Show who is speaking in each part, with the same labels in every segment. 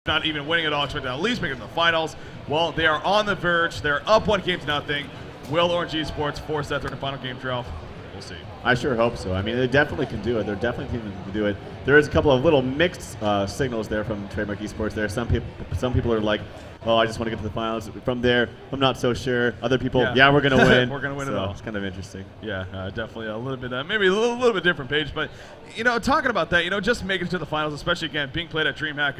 Speaker 1: not even winning at all, expected to at least make it to the finals. Well, they are on the verge. They're up 1-0. Will ORGE Esports force that third and final game draw? We'll see.
Speaker 2: I sure hope so. I mean, they definitely can do it. They're definitely teams that can do it. There is a couple of little mixed signals there from Trademark Esports. There, some people are like, "Oh, I just want to get to the finals." From there, I'm not so sure. Other people, yeah we're going to win.
Speaker 1: We're going to win
Speaker 2: so
Speaker 1: it all.
Speaker 2: It's kind of interesting.
Speaker 1: Yeah, definitely a little bit, maybe a little bit different page. But talking about that, just making it to the finals, especially again being played at DreamHack,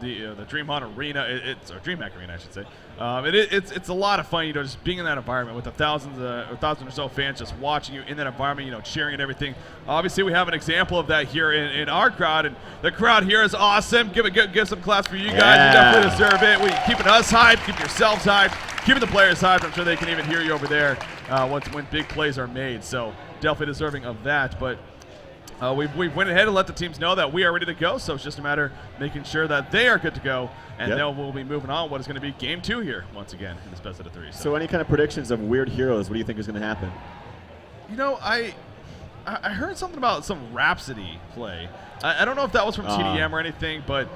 Speaker 1: the DreamHack Arena, or DreamHack Arena, I should say. It's a lot of fun, just being in that environment with the thousands or so fans just watching you in that environment, cheering and everything. Obviously, we have an example of that here in our crowd, and the crowd here is awesome. Give some claps for you guys.
Speaker 2: Yeah.
Speaker 1: You definitely deserve it. We're keeping us hyped, keeping yourselves hyped, keeping the players hyped. I'm sure they can even hear you over there when big plays are made. So definitely deserving of that. But we've went ahead and let the teams know that we are ready to go. So it's just a matter of making sure that they are good to go. And then we'll be moving on what is going to be game 2 here once again in this best of 3.
Speaker 2: So any kind of predictions of weird heroes, what do you think is going to happen?
Speaker 1: I heard something about some Rhapsody play. I don't know if that was from tdM or anything, but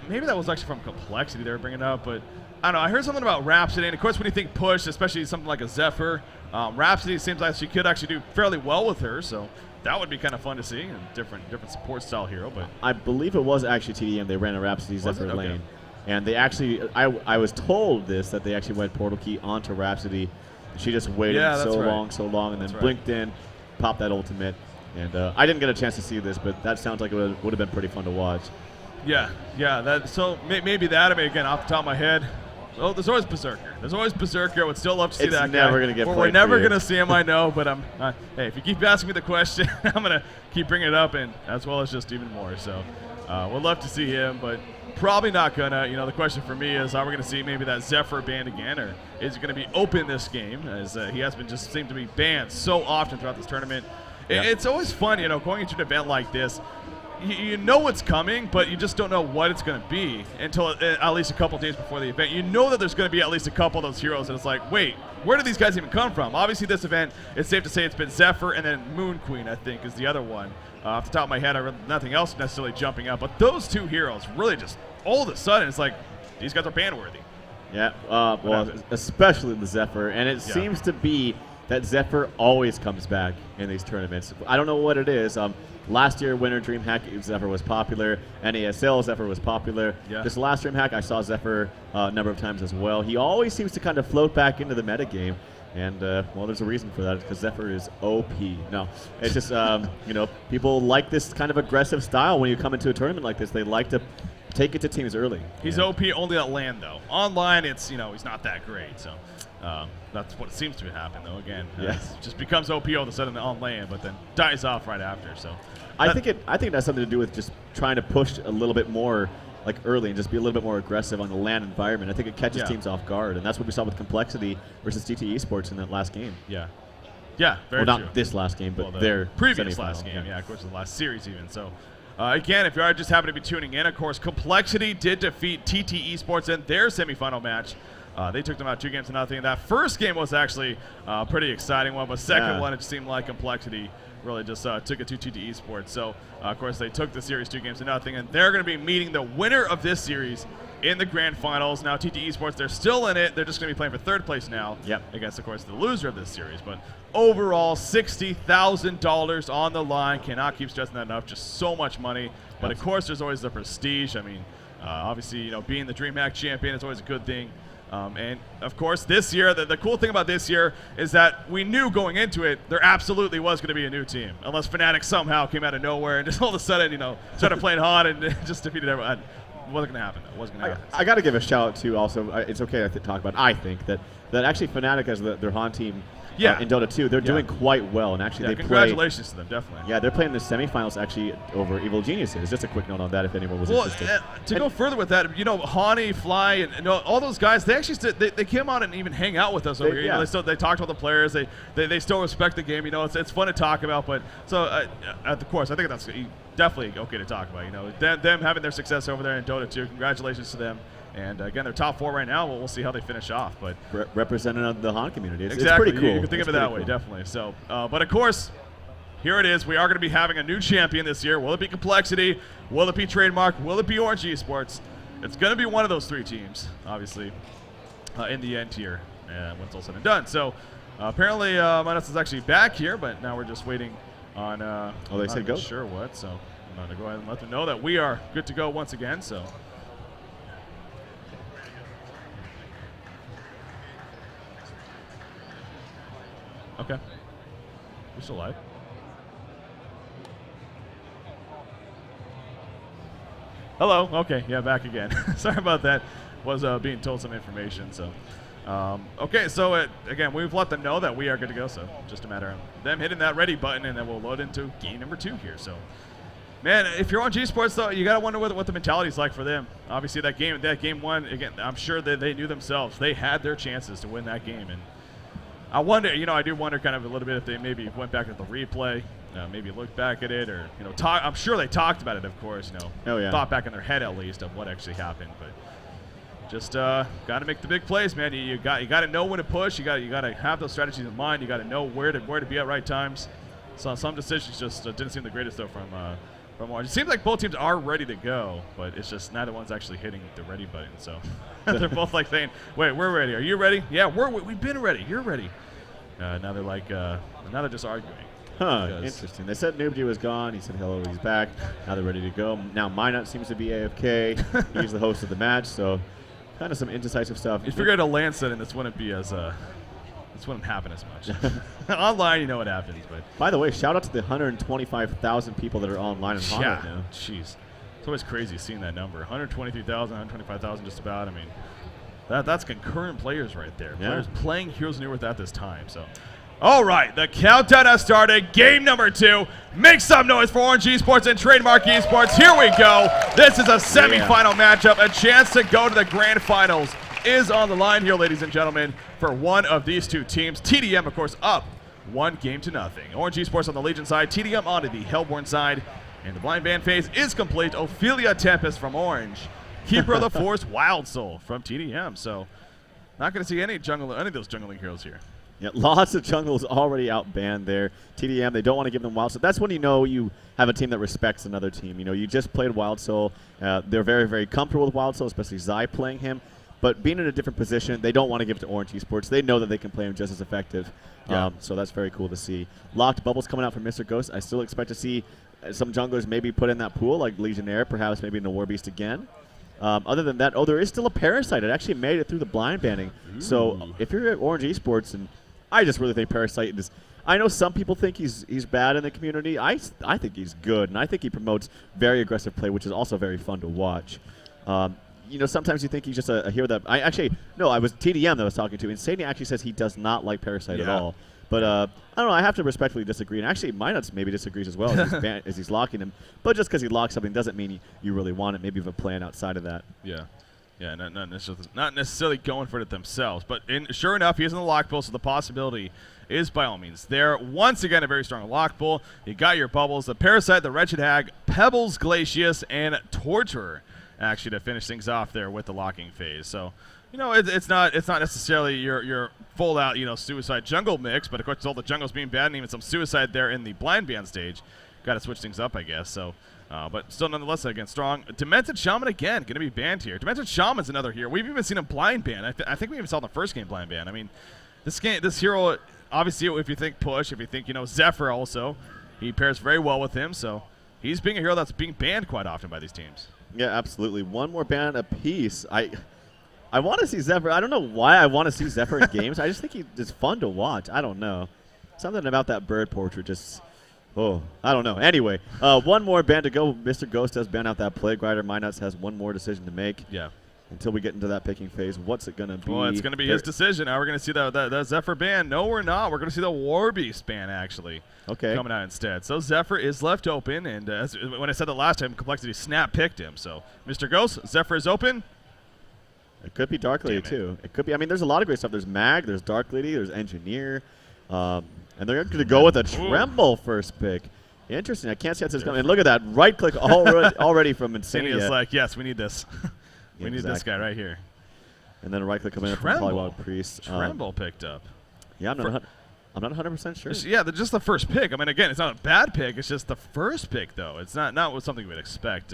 Speaker 1: maybe that was actually from Complexity they were bringing up. But I don't know. I heard something about Rhapsody, and of course when you think push, especially something like a Zephyr, Rhapsody seems like she could actually do fairly well with her. So that would be kind of fun to see, and different support style hero. But
Speaker 2: I believe it was actually tdM. They ran a Rhapsody Zephyr lane.
Speaker 1: Okay.
Speaker 2: And they actually, I was told this, that they actually went Portal Key onto Rhapsody. She just waited so long, and then blinked in, popped that ultimate. And I didn't get a chance to see this, but that sounds like it would have been pretty fun to watch.
Speaker 1: Yeah. So maybe that. I mean, again, off the top of my head, well, there's always Berserker. I would still love to see that guy.
Speaker 2: It's never going to get played.
Speaker 1: We're never going to see him, I know, but hey, if you keep asking me the question, I'm going to keep bringing it up, and as well as just even more. So we'd love to see him, but probably not gonna. The question for me is, are we gonna see maybe that Zephyr banned again, or is it gonna be open this game? As he has been seemed to be banned so often throughout this tournament. Yeah. It's always fun, going into an event like this. You know what's coming, but you just don't know what it's going to be until at least a couple days before the event. You know that there's going to be at least a couple of those heroes, and it's like, wait, where do these guys even come from? Obviously, this event, it's safe to say it's been Zephyr and then Moon Queen, I think, is the other one. Off the top of my head, nothing else necessarily jumping out, but those two heroes really just, all of a sudden, it's like, these guys are ban-worthy.
Speaker 2: Yeah, well, especially the Zephyr, and it seems to be that Zephyr always comes back in these tournaments. I don't know what it is. Last year, winter DreamHack, Zephyr was popular. NASL, Zephyr was popular. Yeah. This last DreamHack, I saw Zephyr a number of times as well. He always seems to kind of float back into the metagame. And, well, there's a reason for that, because Zephyr is OP. No, it's just, people like this kind of aggressive style when you come into a tournament like this. They like to take it to teams early.
Speaker 1: He's OP only at LAN, though. Online, it's, he's not that great, so that's what seems to happen, though. Again, just becomes OP all of a sudden on LAN, but then dies off right after. So
Speaker 2: I think it has something to do with just trying to push a little bit more early and just be a little bit more aggressive on the LAN environment. I think it catches teams off guard, and that's what we saw with Complexity versus TT Esports in that last game.
Speaker 1: Yeah,
Speaker 2: well,
Speaker 1: very true.
Speaker 2: Not this last game, but their
Speaker 1: previous last game. Yeah, of course, the last series even. So, again, if you are just happen to be tuning in, of course, Complexity did defeat TT Esports in their semifinal match. They took them out 2-0. That first game was actually a pretty exciting one, but second one, it seemed like Complexity really just took it to TT Esports. So, of course, they took the series 2-0, and they're going to be meeting the winner of this series in the grand finals. Now, TT Esports, they're still in it. They're just going to be playing for third place now against, of course, the loser of this series. But overall, $60,000 on the line. Cannot keep stressing that enough. Just so much money. But, of course, there's always the prestige. I mean, obviously, being the DreamHack champion is always a good thing. And, of course, this year, the cool thing about this year is that we knew going into it there absolutely was going to be a new team. Unless Fnatic somehow came out of nowhere and just all of a sudden, started playing hot and just defeated everyone. It wasn't going to happen, though. It wasn't going to happen.
Speaker 2: I got to give a shout out, too, also. It's okay to talk about, I think, that actually Fnatic as their Han team in Dota 2, they're doing quite well. And actually,
Speaker 1: congratulations to them, definitely.
Speaker 2: Yeah, they're playing the semifinals actually over Evil Geniuses. Just a quick note on that if anyone was interested.
Speaker 1: To go further with that, Hani, Fly, and all those guys, they actually they came out and even hang out with us over here. They talked to all the players. They still respect the game. It's fun to talk about. But so, of course, I think that's definitely okay to talk about. Them having their success over there in Dota 2. Congratulations to them. And again, they're top 4 right now. We'll see how they finish off. But
Speaker 2: representing the Han community, it's
Speaker 1: exactly.
Speaker 2: Pretty cool.
Speaker 1: You can think of it that way, definitely. So, but of course, here it is. We are going to be having a new champion this year. Will it be Complexity? Will it be Trademark? Will it be ORGE Esports? it's going to be one of those 3 teams, obviously, in the end here, when it's all said and done. So apparently Midas is actually back here, but now we're just waiting on
Speaker 2: they said go.
Speaker 1: Sure what, so I'm going to go ahead and let them know that we are good to go once again. So okay, we're still live. Hello. Okay. Yeah, back again. Sorry about that. Was being told some information. So, okay. So again, we've let them know that we are good to go. So just a matter of them hitting that ready button, and then we'll load into game number 2 here. So, man, if you're on G Sports though, you gotta wonder what the mentality is like for them. Obviously, that game 1 again. I'm sure that they knew themselves they had their chances to win that game, and I wonder. I do wonder kind of a little bit if they maybe went back at the replay. Maybe look back at it, or I'm sure they talked about it, of course.
Speaker 2: Oh, yeah.
Speaker 1: Thought back in their head at least of what actually happened. But just got to make the big plays, man. You got to know when to push. You got to have those strategies in mind. You got to know where to be at right times. So some decisions just didn't seem the greatest though from ORGE. It seems like both teams are ready to go, but it's just neither one's actually hitting the ready button. So they're both like saying, "Wait, we're ready. Are you ready? Yeah, we've been ready. You're ready." Now they're like, now they're just arguing.
Speaker 2: Huh, interesting. They said Noobty was gone. He said hello, he's back. Now they're ready to go. Now Minot seems to be AFK. He's the host of the match, so kind of some indecisive stuff.
Speaker 1: If you figured a land setting, this wouldn't be as this wouldn't happen as much. Online, you know what happens. But
Speaker 2: by the way, shout out to the 125,000 people that are online and hot right now.
Speaker 1: Jeez. It's always crazy seeing that number. 123,000, 125,000 just about. I mean, that's concurrent players right there.
Speaker 2: Yeah.
Speaker 1: Players playing Heroes of New Earth at this time. So. All right, the countdown has started. Game number 2. Make some noise for ORGE Esports and Trademark Esports. Here we go. This is a semifinal matchup. A chance to go to the grand finals is on the line here, ladies and gentlemen, for one of these 2 teams. tdM, of course, up 1-0. ORGE Esports on the Legion side, tdM on the Hellborn side. And the blind band phase is complete. Ophelia Tempest from ORGE. Keeper of the Force, Wild Soul from tdM. So not going to see any of those jungling heroes here.
Speaker 2: Yeah, lots of jungles already outbanned there. tdM, they don't want to give them Wild Soul. That's when you know you have a team that respects another team. You just played Wild Soul. They're very, very comfortable with Wild Soul, especially Zai playing him. But being in a different position, they don't want to give it to ORGE Esports. They know that they can play him just as effective.
Speaker 1: Yeah.
Speaker 2: So that's very cool to see. Locked Bubbles coming out from Mr. Ghost. I still expect to see some junglers maybe put in that pool, like Legionnaire, perhaps maybe in the War Beast again. Other than that, there is still a Parasite. It actually made it through the blind banning.
Speaker 1: Ooh.
Speaker 2: So if you're at ORGE Esports, and I just really think Parasite is. I know some people think he's bad in the community. I think he's good, and I think he promotes very aggressive play, which is also very fun to watch. Sometimes you think he's just a hero that it was tdM that I was talking to, and Sadie actually says he does not like Parasite at all. But I don't know. I have to respectfully disagree, and actually, Minuts maybe disagrees as well as he's locking him. But just because he locks something doesn't mean you really want it. Maybe you have a plan outside of that.
Speaker 1: Yeah. Yeah, not necessarily going for it themselves, but sure enough, he is in the lock pool, so the possibility is by all means there. Once again, a very strong lock pool. You got your Bubbles, the Parasite, the Wretched Hag, Pebbles, Glacius, and Torturer, actually, to finish things off there with the locking phase. So, it's not necessarily your full out suicide jungle mix, but of course, all the jungles being bad, and even some suicide there in the blind band stage. Got to switch things up, I guess. So. But still, nonetheless, again, strong. Demented Shaman, again, going to be banned here. Demented Shaman's another hero. We've even seen him blind ban. I think we even saw in the first game blind ban. I mean, this hero, obviously, if you think push, if you think, Zephyr also, he pairs very well with him. So he's being a hero that's being banned quite often by these teams.
Speaker 2: Yeah, absolutely. One more ban apiece. I want to see Zephyr. I don't know why I want to see Zephyr in games. I just think he's fun to watch. I don't know. Something about that bird portrait just... Oh, I don't know. Anyway, one more ban to go. Mr. Ghost does ban out that Plague Rider. Minuts has one more decision to make.
Speaker 1: Yeah.
Speaker 2: Until we get into that picking phase, what's it going to be?
Speaker 1: Well, it's going to be his decision. Now we're going to see the Zephyr ban. No, we're not. We're going to see the War Beast ban, actually, coming out instead. So Zephyr is left open, and when I said that last time, Complexity Snap picked him. So, Mr. Ghost, Zephyr is open.
Speaker 2: It could be Dark Lady, too. It could be. I mean, there's a lot of great stuff. There's Mag, there's Dark Lady, there's Engineer, and they're going to go with a Tremble first pick. Interesting. I can't see how this is coming. And look at that. Right click already from Insania.
Speaker 1: It's like, yes, we need this. We need this guy right here.
Speaker 2: And then a right click coming in from Polywild Priest.
Speaker 1: Tremble picked up.
Speaker 2: Yeah, I'm not 100% sure.
Speaker 1: Yeah, just the first pick. I mean, again, it's not a bad pick. It's just the first pick, though. It's not something we'd expect.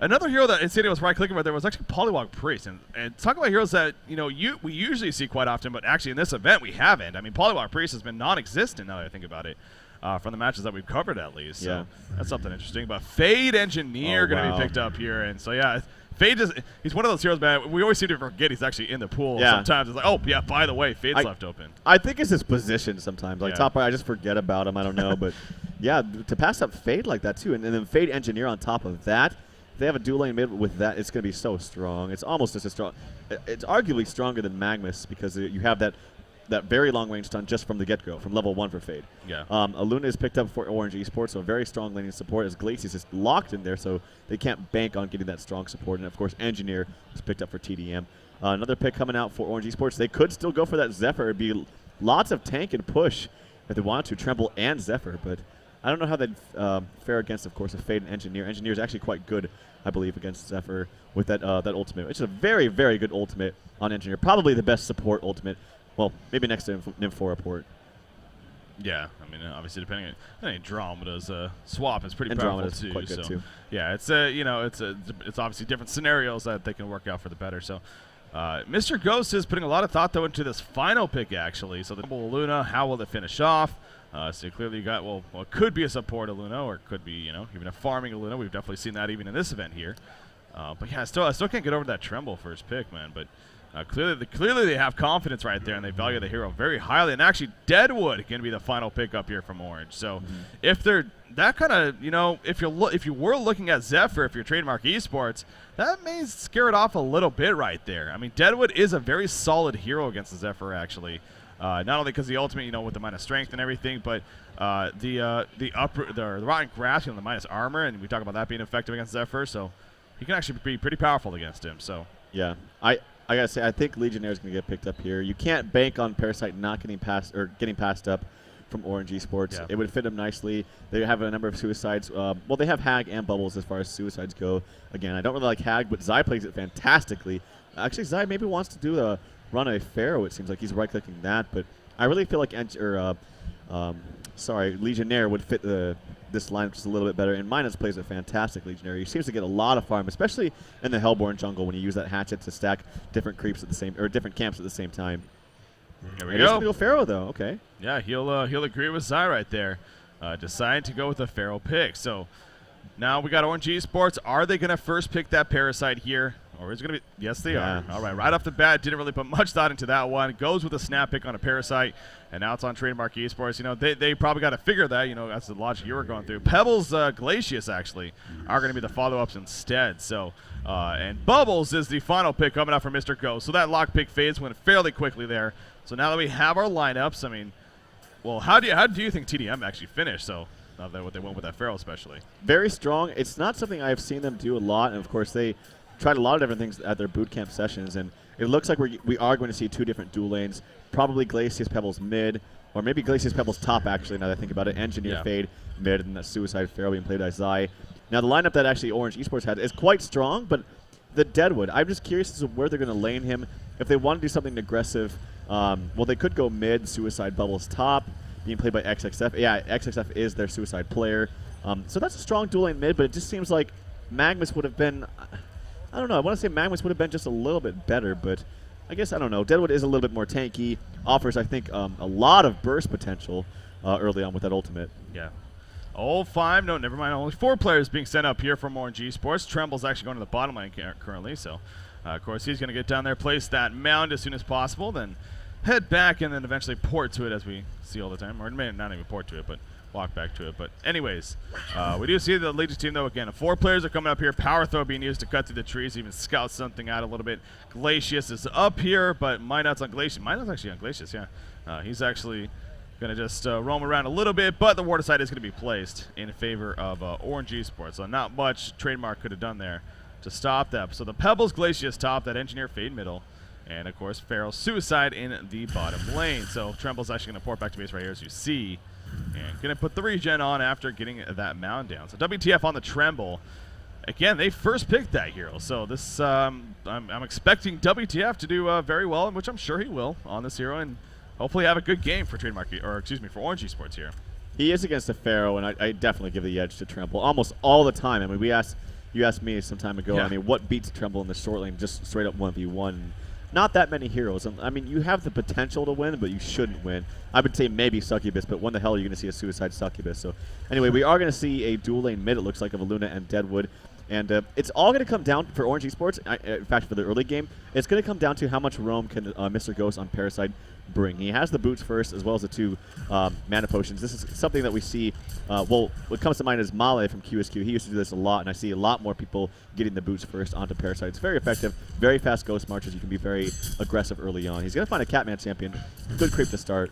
Speaker 1: Another hero that Insanity was right-clicking right there was actually Polywog Priest. And talk about heroes that, you know, we usually see quite often, but actually in this event we haven't. I mean, Polywog Priest has been non-existent now that I think about it, from the matches that we've covered at least. So that's something interesting. But Fade Engineer going to be picked up here. And so, yeah, Fade he's one of those heroes, man. We always seem to forget he's actually in the pool. Sometimes it's like, oh, yeah, by the way, Fade's left open.
Speaker 2: I think it's his position sometimes. Like top right, I just forget about him. I don't know. But, yeah, to pass up Fade like that, too. And then Fade Engineer on top of that. They have a dual lane mid with that. It's going to be so strong. It's almost just as strong. It's arguably stronger than Magnus because you have that very long range stun just from the get-go, from level 1 for Fade.
Speaker 1: Yeah.
Speaker 2: Aluna is picked up for ORGE Esports, so very strong laning support as Glacius is locked in there, so they can't bank on getting that strong support. And, of course, Engineer was picked up for tdM. Another pick coming out for ORGE Esports. They could still go for that Zephyr. It'd be lots of tank and push if they wanted to, Tremble and Zephyr, but I don't know how they'd fare against, of course, a Fade and Engineer. Engineer is actually quite good, I believe, against Zephyr with that ultimate. It's a very, very good ultimate on Engineer. Probably the best support ultimate. Well, maybe next to Nymphora port.
Speaker 1: Yeah, I mean, obviously, depending on Andromeda's swap is pretty powerful too.
Speaker 2: Quite good too.
Speaker 1: Yeah, it's it's obviously different scenarios that they can work out for the better. So, Mr. Ghost is putting a lot of thought though into this final pick actually. So the double Luna, how will it finish off? So clearly you got, well, it could be a support Luna, or it could be, even a farming Luna. We've definitely seen that even in this event here. But yeah, I still can't get over that Tremble first pick, man. But clearly they have confidence right there, and they value the hero very highly. And actually, Deadwood can be the final pick up here from Orange. So if they're that kind of, if you were looking at Zephyr, if you're Trademark Esports, that may scare it off a little bit right there. I mean, Deadwood is a very solid hero against the Zephyr, actually. Not only because the ultimate, with the minus strength and everything, but the rotten grass and the minus armor, and we talk about that being effective against Zephyr, so he can actually be pretty powerful against him. So
Speaker 2: yeah, I gotta say, I think Legionnaire is gonna get picked up here. You can't bank on Parasite not getting passed up from ORGE Esports. Yeah. It would fit him nicely. They have a number of suicides. Well, they have Hag and Bubbles as far as suicides go. Again, I don't really like Hag, but Zai plays it fantastically. Actually, Zai maybe wants to do a run a Pharaoh. It seems like he's right-clicking that, but I really feel like Legionnaire would fit this lineup just a little bit better. And Minus plays a fantastic Legionnaire. He seems to get a lot of farm, especially in the Hellborn jungle when you use that hatchet to stack different creeps at the same, or different camps at the same time.
Speaker 1: Here we
Speaker 2: go. He's gonna go Pharaoh though. Okay.
Speaker 1: Yeah, he'll agree with Zai right there. Deciding to go with a Pharaoh pick. So now we got ORGE Esports. Are they gonna first pick that Parasite here? Or is it going to be? Yes, they are. All right off the bat, didn't really put much thought into that one. Goes with a snap pick on a Parasite, and now it's on Trademark Esports. They probably got to figure that. That's the logic you were going through. Pebbles, Glacius, actually, are going to be the follow-ups instead. So, and Bubbles is the final pick coming out from Mr. Ghost. So that lock pick fades went fairly quickly there. So now that we have our lineups, I mean, well, how do you think tdM actually finished? So, now that what they went with that Pharaoh especially.
Speaker 2: Very strong. It's not something I've seen them do a lot, and of course they tried a lot of different things at their boot camp sessions, and it looks like we are going to see two different dual lanes, probably Glacius Pebbles mid, or maybe Glacius Pebbles top, actually, now that I think about it. Engineer Fade mid, and that Suicide Pharaoh being played by Zai. Now the lineup that actually ORGE Esports had is quite strong, but the Deadwood, I'm just curious as to where they're going to lane him. If they want to do something aggressive, well, they could go mid, Suicide Bubbles top, being played by XXF. Yeah, XXF is their Suicide player. So that's a strong dual lane mid, but it just seems like Magnus would have been... I don't know. I want to say Magnus would have been just a little bit better, but I guess, I don't know. Deadwood is a little bit more tanky, offers, I think, a lot of burst potential early on with that ultimate.
Speaker 1: Yeah. All 5, no, never mind. Only 4 players being sent up here from ORGE Esports. Tremble's actually going to the bottom lane currently, so of course he's going to get down there, place that mound as soon as possible, then head back and then eventually port to it as we see all the time. Or maybe not even port to it, but walk back to it. But anyways, we do see the Legion team, though, again. 4 players are coming up here. Power throw being used to cut through the trees, even scout something out a little bit. Glacius is up here, but Minot's on Glacius. Minot's actually on Glacius, yeah. He's actually going to just roam around a little bit, but the water side is going to be placed in favor of ORGE Esports. So not much Trademark could have done there to stop that. So the Pebbles, Glacius top, that Engineer Fade middle, and, of course, Pharaoh Suicide in the bottom lane. So Tremble's actually going to port back to base right here, as you see. And going to put the regen on after getting that mound down. So WTF on the Tremble. Again, they first picked that hero. So this, I'm expecting WTF to do very well, which I'm sure he will on this hero, and hopefully have a good game for Trademark, or excuse me, for ORGE Esports here.
Speaker 2: He is against a Pharaoh, and I definitely give the edge to Tremble almost all the time. I mean, we asked you asked me some time ago,
Speaker 1: Yeah.
Speaker 2: I mean, what beats Tremble in the short lane just straight up 1v1? Not that many heroes. I mean, you have the potential to win, but you shouldn't win. I would say maybe Succubus, but when the hell are you going to see a Suicide Succubus? So anyway, we are going to see a dual lane mid, it looks like, of Luna and Deadwood. And it's all going to come down for ORGE Esports. In fact, for the early game, it's going to come down to how much roam can Mr. Ghost on Parasite bring. He has the boots first, as well as the 2 mana potions. This is something that we see. Well, what comes to mind is Male from QSQ. He used to do this a lot, and I see a lot more people getting the boots first onto Parasite. It's very effective, very fast Ghost marches. You can be very aggressive early on. He's going to find a Catman champion. Good creep to start.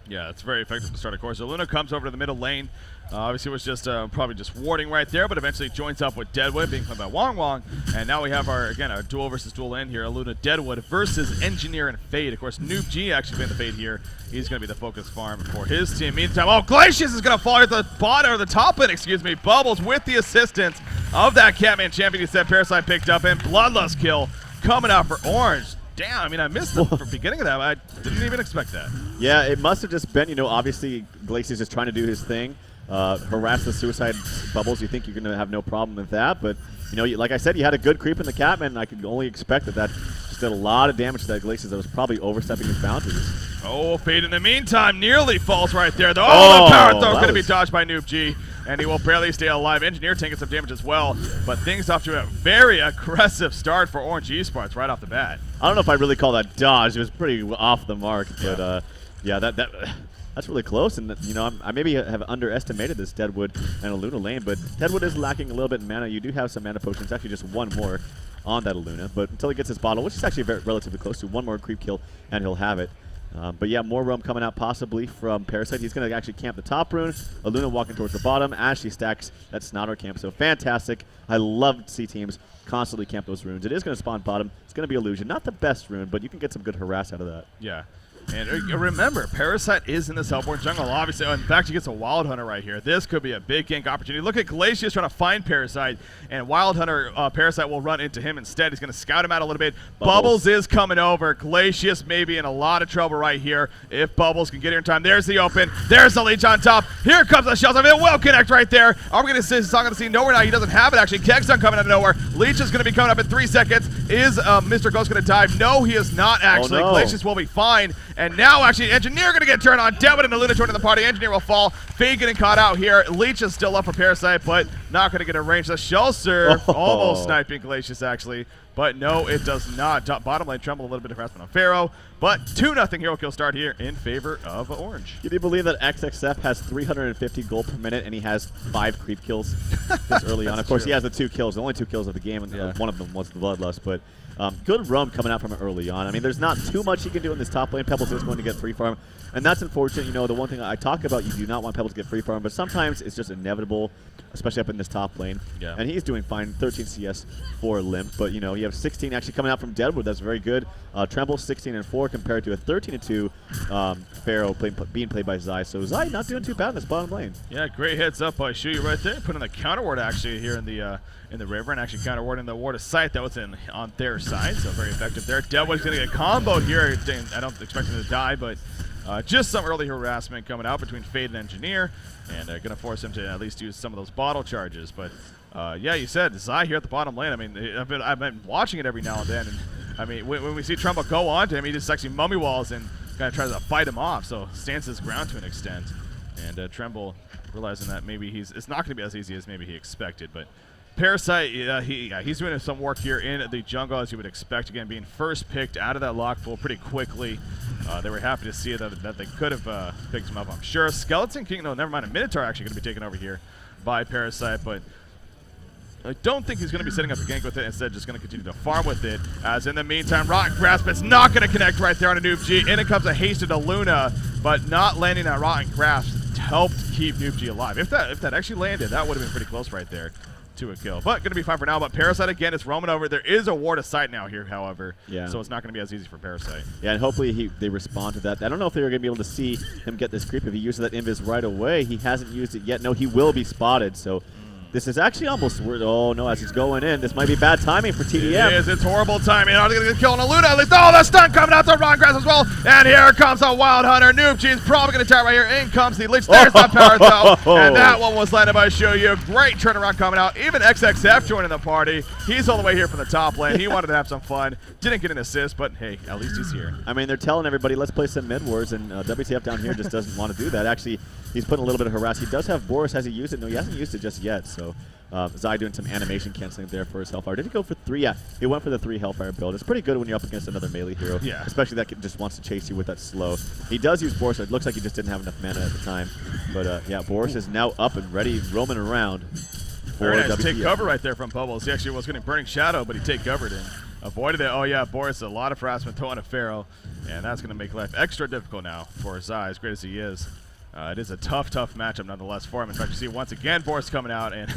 Speaker 1: Yeah, it's very effective to start, of course. So Luna comes over to the middle lane. Obviously, it was just probably just warding right there, but eventually joins up with Deadwood, being played by Wong Wong. And now we have our, again, a duel versus duel lane here. Luna Deadwood versus Engineer and Fade. Of course, Noob G actually playing the Fade here. He's going to be the focus farm for his team. Meantime, oh, Glacius is going to fall at the bottom, or the top lane, excuse me. Bubbles with the assistance of that Catman champion he said Parasite picked up, and Bloodlust kill coming out for ORGE. Damn, I mean, I missed the beginning of that. I didn't even expect that.
Speaker 2: Yeah, it must have just been, you know, obviously Glacius is trying to do his thing, harass the Suicide Bubbles. You think you're going to have no problem with that, but, you know, like I said, you had a good creep in the Catman, and I could only expect that just did a lot of damage to that Glacius that was probably overstepping his boundaries.
Speaker 1: Oh, Fade in the meantime nearly falls right there, though. Oh, the power throw is going to be dodged by Noob G, and he will barely stay alive. Engineer taking some damage as well, but things off to a very aggressive start for ORGE Esports right off the bat.
Speaker 2: I don't know if I really call that dodge. It was pretty off the mark, but yeah, that's really close. And you know, I maybe have underestimated this Deadwood and a Luna lane, but Deadwood is lacking a little bit in mana. You do have some mana potions, actually just one more on that Luna, but until he gets his bottle, which is actually relatively close to one more creep kill, and he'll have it. But yeah, more roam coming out possibly from Parasite. He's going to actually camp the top rune. Luna walking towards the bottom as she stacks that Snouter camp. So fantastic. I love to see teams constantly camp those runes. It is going to spawn bottom. It's going to be Illusion. Not the best rune, but you can get some good harass out of that.
Speaker 1: Yeah. And remember, Parasite is in the Hellborn jungle, obviously. In fact, he gets a Wild Hunter right here. This could be a big gank opportunity. Look at Glacius trying to find Parasite, and Wild Hunter, Parasite will run into him instead. He's going to scout him out a little bit. Bubbles is coming over. Glacius may be in a lot of trouble right here if Bubbles can get here in time. There's the open. There's the leech on top. Here comes the shells. I mean, it will connect right there. Are we going to see he's not going to see nowhere now? He doesn't have it, actually. Kegstun coming out of nowhere. Leech is going to be coming up in 3 seconds. Is Mr. Ghost going to dive? No, he is not, actually.
Speaker 2: Oh, no.
Speaker 1: Glacius will be fine. And now, actually, Engineer going to get turned on. Deadwood and Luna joining the party. Engineer will fall. Fade getting caught out here. Leech is still up for Parasite, but not going to get a range. The shell serve almost sniping Glacius, actually. But no, it does not. Bottom lane Tremble, a little bit of harassment on Pharaoh. But 2-0 hero kill start here in favor of ORGE.
Speaker 2: Can you believe that XXF has 350 gold per minute and he has 5 creep kills this early on? Of course, he has the 2 kills, the only 2 kills of the game, and one of them was the Bloodlust. But good roam coming out from him early on. I mean, there's not too much he can do in this top lane. Pebbles is going to get free farm, and that's unfortunate. You know, the one thing I talk about, you do not want Pebbles to get free farm, but sometimes it's just inevitable, especially up in this top lane. Yeah. And he's doing fine, 13 CS for Limp, but you know, you have 16 actually coming out from Deadwood. That's very good. Tremble 16-4 compared to a 13-2 Pharaoh being played by Zai. So Zai not doing too bad in this bottom lane.
Speaker 1: Yeah, great heads up by Shuyi right there, putting the counter ward actually here in the river, and actually counter warding the ward of sight that was on their side. So very effective there. Deadwood's going to get comboed here. I don't expect him to die, but just some early harassment coming out between Fade and Engineer, and going to force him to at least use some of those bottle charges. But yeah, you said Zai here at the bottom lane. I mean, I've been watching it every now and then, and I mean, when we see Trumbo go on to him, he just actually mummy walls and kind of tries to fight him off. So stands his ground to an extent, and Tremble realizing that maybe it's not going to be as easy as maybe he expected, but. Parasite, he's doing some work here in the jungle, as you would expect. Again, being first picked out of that lock pool pretty quickly. They were happy to see that they could have picked him up, I'm sure. Skeleton King, no, never mind. A Minotaur actually going to be taken over here by Parasite, but I don't think he's going to be setting up a gank with it. Instead, just going to continue to farm with it. As in the meantime, Rotten Grasp is not going to connect right there on a Noob G. In it comes a hasted to Luna, but not landing that Rotten Grasp helped keep Noob G alive. If that actually landed, that would have been pretty close right there to a kill, but going to be fine for now. But Parasite again is roaming over. There is a ward of sight now here, however, so it's not going to be as easy for Parasite. Yeah,
Speaker 2: and hopefully they respond to that. I don't know if they're going to be able to see him get this creep if he uses that invis right away. He hasn't used it yet. No, he will be spotted, so This is actually almost weird. Oh, no, as he's going in. This might be bad timing for tdM.
Speaker 1: It is. It's horrible timing. Are they going to get killed on Luna? At least, oh, the stun coming out to Rongrass as well. And here comes a Wild Hunter. Noob G's probably going to try right here. In comes the Leech. There's the power though. And that one was landed by Shoyu. Great turnaround coming out. Even XXF joining the party. He's all the way here from the top lane. He wanted to have some fun. Didn't get an assist, but hey, at least he's here.
Speaker 2: I mean, they're telling everybody, let's play some mid wars, and WTF down here just doesn't want to do that. Actually, he's putting a little bit of harass. He does have Boris. Has he used it? No, he hasn't used it just yet. So Zai doing some animation canceling there for his Hellfire. Did he go for 3? Yeah, he went for the 3 Hellfire build. It's pretty good when you're up against another melee hero.
Speaker 1: Yeah. Especially
Speaker 2: that just wants to chase you with that slow. He does use Boris, so it looks like he just didn't have enough mana at the time. But yeah, Boris is now up and ready, roaming around.
Speaker 1: Very nice take cover right there from Pebbles. He actually was getting Burning Shadow, but he take covered and avoided it. Oh yeah, Boris, a lot of harassment throwing a Pharaoh, and that's going to make life extra difficult now for Zai, as great as he is. It is a tough matchup nonetheless for him. In fact, you see once again Boris coming out, and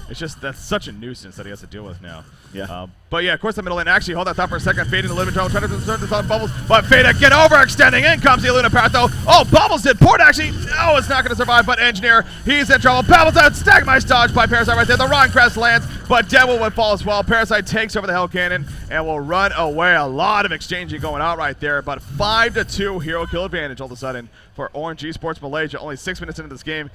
Speaker 1: it's just that's such a nuisance that he has to deal with now.
Speaker 2: Yeah.
Speaker 1: But yeah, of course the middle lane. Actually, hold that thought for a second. Fading a little bit trouble, trying to insert this on Bubbles, but Fada get overextending. In comes the Luna Parrot though. Oh, Bubbles did port actually. Oh, it's not going to survive, but Engineer, he's in trouble. Pebbles out, Stagmice dodge by Parasite right there. The Ron Crest lands, but Deadwood would fall as well. Parasite takes over the Hell Cannon and will run away. A lot of exchanging going out right there, but 5-2 hero kill advantage all of a sudden for ORGE Esports Malaysia. Only 6 minutes into this game.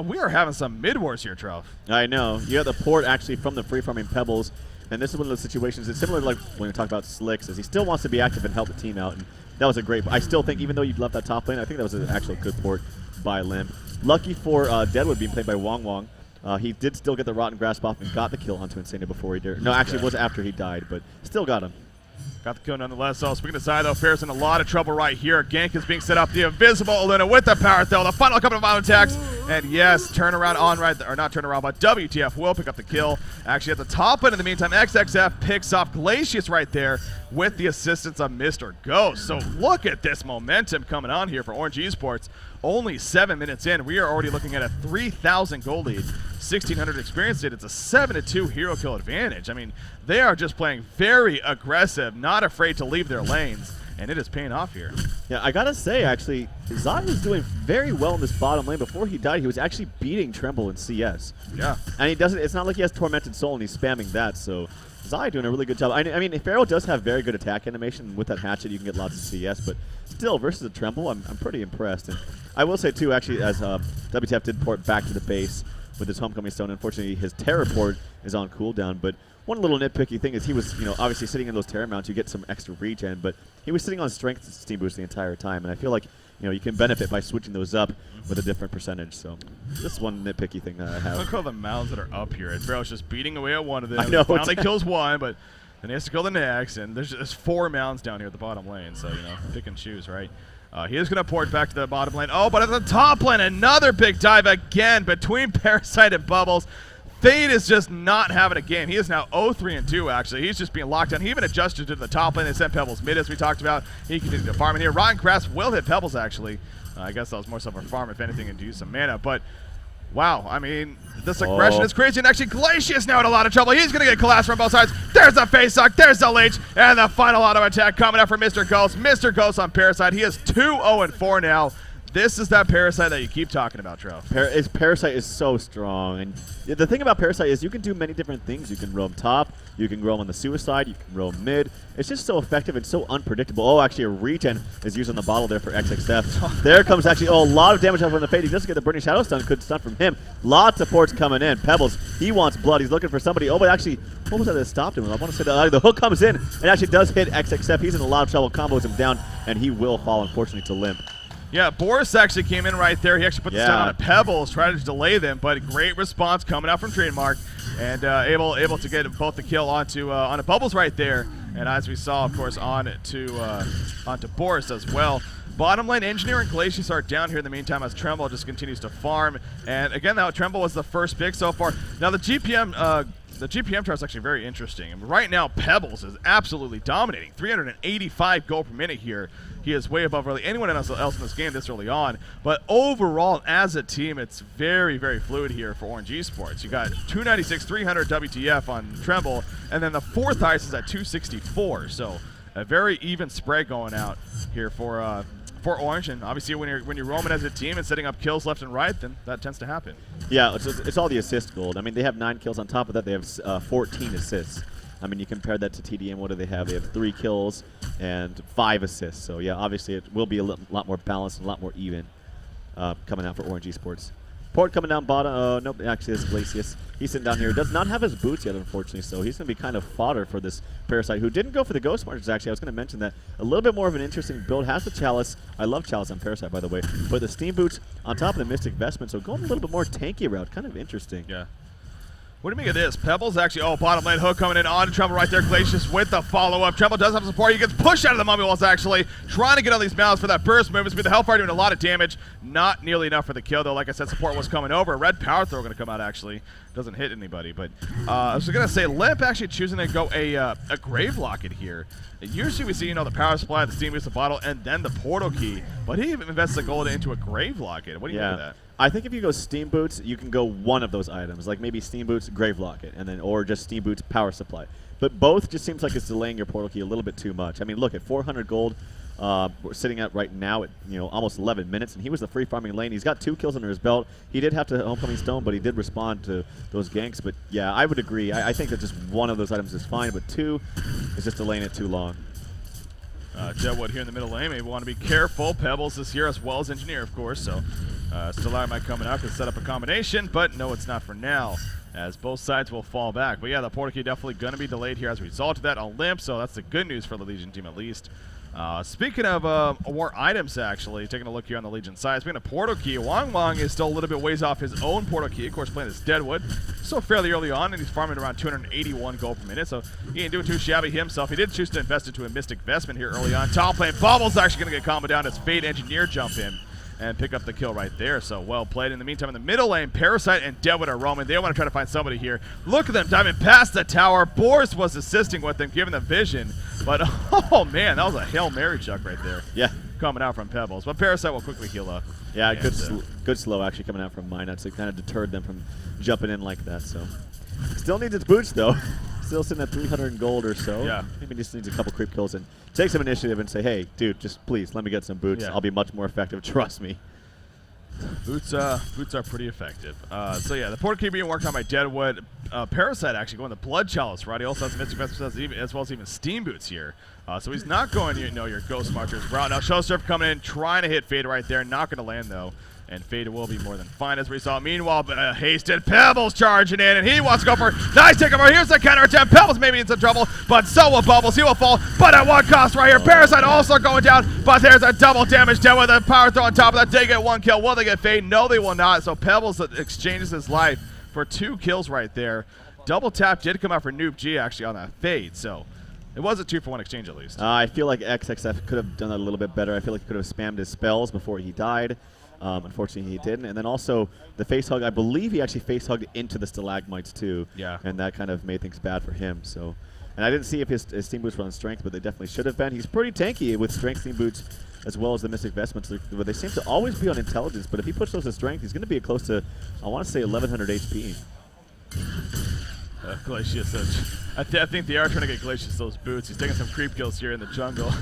Speaker 1: We are having some mid wars here, Trev.
Speaker 2: I know. You have the port actually from the free farming Pebbles, and this is one of those situations. It's similar to like when we talk about Slicks, as he still wants to be active and help the team out. And that was a great. I still think, even though you left that top lane, I think that was an actual good port by Limb. Lucky for Deadwood being played by Wong Wong. He did still get the Rotten Grasp off and got the kill onto Insane before he did. No, actually, it was after he died, but still got him.
Speaker 1: Got the kill nonetheless. So speaking of Zai though, Fair's in a lot of trouble right here. Gank is being set up. The invisible Oluna with the power though. The final couple of auto attacks. And yes, turnaround on right there. Or not turnaround, but WTF will pick up the kill. Actually at the top end in the meantime, XXF picks off Glacius right there with the assistance of Mr. Ghost. So look at this momentum coming on here for ORGE Esports. Only 7 minutes in, we are already looking at a 3,000 gold lead, 1,600 experience lead. It's a 7-2 hero kill advantage. I mean, they are just playing very aggressive, not afraid to leave their lanes, and it is paying off here.
Speaker 2: Yeah, I gotta say, actually, Zai was doing very well in this bottom lane. Before he died, he was actually beating Tremble in CS.
Speaker 1: Yeah.
Speaker 2: And he doesn't, it's not like he has Tormented Soul and he's spamming that, so Zai doing a really good job. I mean, Pharaoh does have very good attack animation. With that hatchet, you can get lots of CS, but still, versus a Tremble, I'm pretty impressed. And I will say, too, actually, as WTF did port back to the base with his Homecoming Stone, unfortunately, his Terror port is on cooldown, but one little nitpicky thing is he was, obviously sitting in those Terror mounts, you get some extra regen, but he was sitting on Strength Steam Boost the entire time, and I feel like, you can benefit by switching those up with a different percentage. So this one nitpicky thing that I have.
Speaker 1: Look at all the mounds that are up here. And Pharaoh's just beating away at one of them.
Speaker 2: I know.
Speaker 1: Finally kills one, but then he has to kill the next, and there's 4 mounds down here at the bottom lane, so, pick and choose, right? He is going to port back to the bottom lane. Oh, but at the top lane, another big dive again between Parasite and Bubbles. Fade is just not having a game. He is now 0-3-2, actually. He's just being locked down. He even adjusted to the top lane. They sent Pebbles mid, as we talked about. He continues to farm in here. Rotten Grass will hit Pebbles, actually. I guess that was more so for farm, if anything, and to use some mana. But, wow, I mean, this aggression is crazy. And actually, Glacius now in a lot of trouble. He's going to get collapsed from both sides. There's the face suck. There's the leech. And the final auto attack coming up for Mr. Ghost. Mr. Ghost on Parasite. He is 2-0-4 now. This is that Parasite that you keep talking about, Trev.
Speaker 2: Parasite is so strong. And the thing about Parasite is you can do many different things. You can roam top. You can roam on the suicide. You can roam mid. It's just so effective and so unpredictable. Oh, actually, a regen is used on the bottle there for XXF. There comes actually, a lot of damage up on the Fade. He doesn't get the Burning Shadow stun. Good stun from him. Lots of ports coming in. Pebbles, he wants blood. He's looking for somebody. Oh, but actually, what was that stopped him? I want to say that the hook comes in and actually does hit XXF. He's in a lot of trouble. Combos him down, and he will fall, unfortunately, to limp.
Speaker 1: Yeah, Boris actually came in right there. He actually put the stun on a Pebbles, tried to delay them, but great response coming out from Trademark, and able to get both the kill onto Bubbles right there, and as we saw, of course, onto Boris as well. Bottom lane, Engineer and Glacius are down here in the meantime as Tremble just continues to farm, and again, now Tremble was the first pick so far. Now the GPM chart is actually very interesting. And right now, Pebbles is absolutely dominating. 385 gold per minute here. He is way above really anyone else in this game this early on. But overall, as a team, it's very, very fluid here for ORGE Esports. You got 296, 300 WTF on Tremble, and then the fourth highest is at 264. So a very even spread going out here for for Orange, and obviously when you're roaming as a team and setting up kills left and right, then that tends to happen.
Speaker 2: Yeah, it's all the assist gold. I mean, they have 9 kills on top of that. They have 14 assists. I mean, you compare that to tdM. What do they have? They have 3 kills and 5 assists. So yeah, obviously it will be a lot more balanced and a lot more even coming out for Orange Esports. Port coming down bottom. Nope, actually it's Glacius. He's sitting down here. Does not have his boots yet, unfortunately, so he's going to be kind of fodder for this Parasite, who didn't go for the Ghost Marches, actually. I was going to mention that. A little bit more of an interesting build. Has the Chalice. I love Chalice on Parasite, by the way. But the Steam Boots on top of the Mystic Vestment, so going a little bit more tanky route. Kind of interesting.
Speaker 1: Yeah. What do you make of this? Pebbles actually, bottom lane hook coming in on Tremble right there. Glacius with the follow-up. Tremble does have support. He gets pushed out of the mummy walls, actually. Trying to get on these mounts for that burst movement. But the Hellfire doing a lot of damage. Not nearly enough for the kill, though. Like I said, support was coming over. Red Power Throw going to come out, actually. Doesn't hit anybody. But I was going to say, Limp actually choosing to go a Grave Locket here. Usually we see, the power supply, the Steam Boost, the bottle, and then the portal key. But he invests the gold into a Grave Locket. What do you think of that?
Speaker 2: I think if you go Steam Boots, you can go one of those items, like maybe Steam Boots, Grave Locket, and then or just Steam Boots, Power Supply. But both just seems like it's delaying your portal key a little bit too much. I mean, look at 400 gold. We're sitting at right now at almost 11 minutes, and he was the free farming lane. He's got 2 kills under his belt. He did have to Homecoming Stone, but he did respond to those ganks. But yeah, I would agree. I think that just one of those items is fine, but 2 is just delaying it too long.
Speaker 1: Deadwood here in the middle lane. Maybe want to be careful. Pebbles is here as well as Engineer, of course. So Stellar might coming out to set up a combination, but no, it's not for now, as both sides will fall back. But yeah, the portal key definitely going to be delayed here as a result of that on Limp, so that's the good news for the Legion team at least. Speaking of more items, actually, taking a look here on the Legion side. Speaking of portal key, Wang is still a little bit ways off his own portal key. Of course, playing this Deadwood. Still fairly early on, and he's farming around 281 gold per minute, so he ain't doing too shabby himself. He did choose to invest into a Mystic Vestment here early on. Top lane, Bubbles actually going to get comboed down as Fade Engineer jump in and pick up the kill right there. So well played. In the meantime, in the middle lane, Parasite and Deadwood are roaming. They want to try to find somebody here. Look at them diving past the tower. Boris was assisting with them, giving them vision. But, oh, man, that was a Hail Mary chuck right there.
Speaker 2: Yeah.
Speaker 1: Coming out from Pebbles. But Parasite will quickly heal up.
Speaker 2: Yeah, good slow actually coming out from Minot. So it kind of deterred them from jumping in like that. So still needs its boots, though. Still sitting at 300 gold or so. Yeah. Maybe just needs a couple creep kills and take some initiative and say, hey, dude, just please let me get some boots. Yeah. I'll be much more effective. Trust me.
Speaker 1: Boots are pretty effective. So yeah, the portal key being worked on by Deadwood. Parasite actually going the Blood Chalice, right? He also has Mystic Vestments as well as even Steam Boots here. So he's not going, your Ghost Marchers route. Now Showsurf coming in, trying to hit Fade right there. Not going to land, though. And Fade will be more than fine, as we saw. Meanwhile, Hasted Pebbles charging in, and he wants to go for nice takeover. Here's the counter attempt. Pebbles maybe in some trouble, but so will Bubbles. He will fall, but at what cost right here? Parasite also going down, but there's a double damage down with a power throw on top of that. They get 1 kill. Will they get Fade? No, they will not. So Pebbles exchanges his life for 2 kills right there. Double tap did come out for Noob G actually on that Fade, so it was a 2-for-1 exchange at least.
Speaker 2: I feel like XXF could have done that a little bit better. I feel like he could have spammed his spells before he died. Unfortunately, he didn't. And then also the face hug, I believe he actually face hugged into the stalagmites too. Yeah. And that kind of made things bad for him. So, and I didn't see if his Steam Boots were on strength, but they definitely should have been. He's pretty tanky with strength Steam Boots as well as the Mystic Vestments. They seem to always be on intelligence, but if he puts those to strength, he's going to be close to, I want to say, 1100 HP.
Speaker 1: Glacius, I think they are trying to get Glacius those boots. He's taking some creep kills here in the jungle.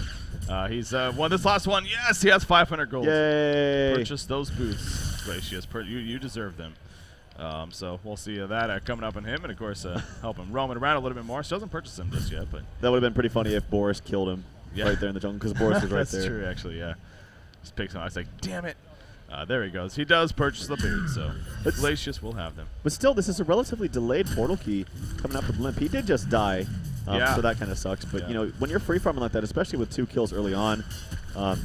Speaker 1: He's won this last one. Yes, he has 500 gold.
Speaker 2: Yay!
Speaker 1: Purchase those boots, Glacius. You deserve them. So we'll see that coming up on him, and of course help him roaming around a little bit more. She doesn't purchase them just yet, but
Speaker 2: that would have been pretty funny if Boris killed him right there in the jungle, because Boris was right there.
Speaker 1: That's true, actually. Yeah, just picks him. I was like, damn it. There he goes. He does purchase the boots, so Glacius will have them.
Speaker 2: But still, this is a relatively delayed portal key coming out from Limp. He did just die, so that kind of sucks. But when you're free farming like that, especially with 2 kills early on,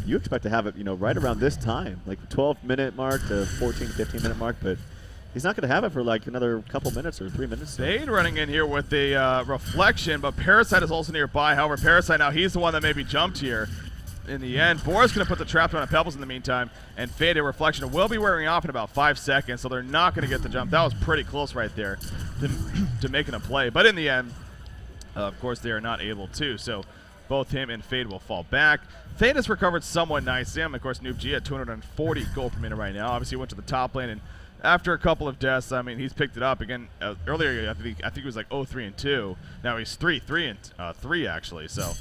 Speaker 2: you expect to have it, right around this time, like 12-minute mark to 14, 15-minute mark. But he's not going to have it for like another couple minutes or 3 minutes.
Speaker 1: Fade running in here with a reflection, but Parasite is also nearby. However, Parasite now, he's the one that maybe jumped here. In the end, Boris going to put the trap down on Pebbles in the meantime, and Fade a reflection will be wearing off in about 5 seconds, so they're not going to get the jump. That was pretty close right there to making a play. But in the end, of course, they are not able to. So both him and Fade will fall back. Fade has recovered somewhat nicely. Of course, Noob G at 240 gold per minute right now. Obviously, he went to the top lane, and after a couple of deaths, he's picked it up again. Earlier, I think he was like 0-3-2. Now he's 3-3-3 actually. So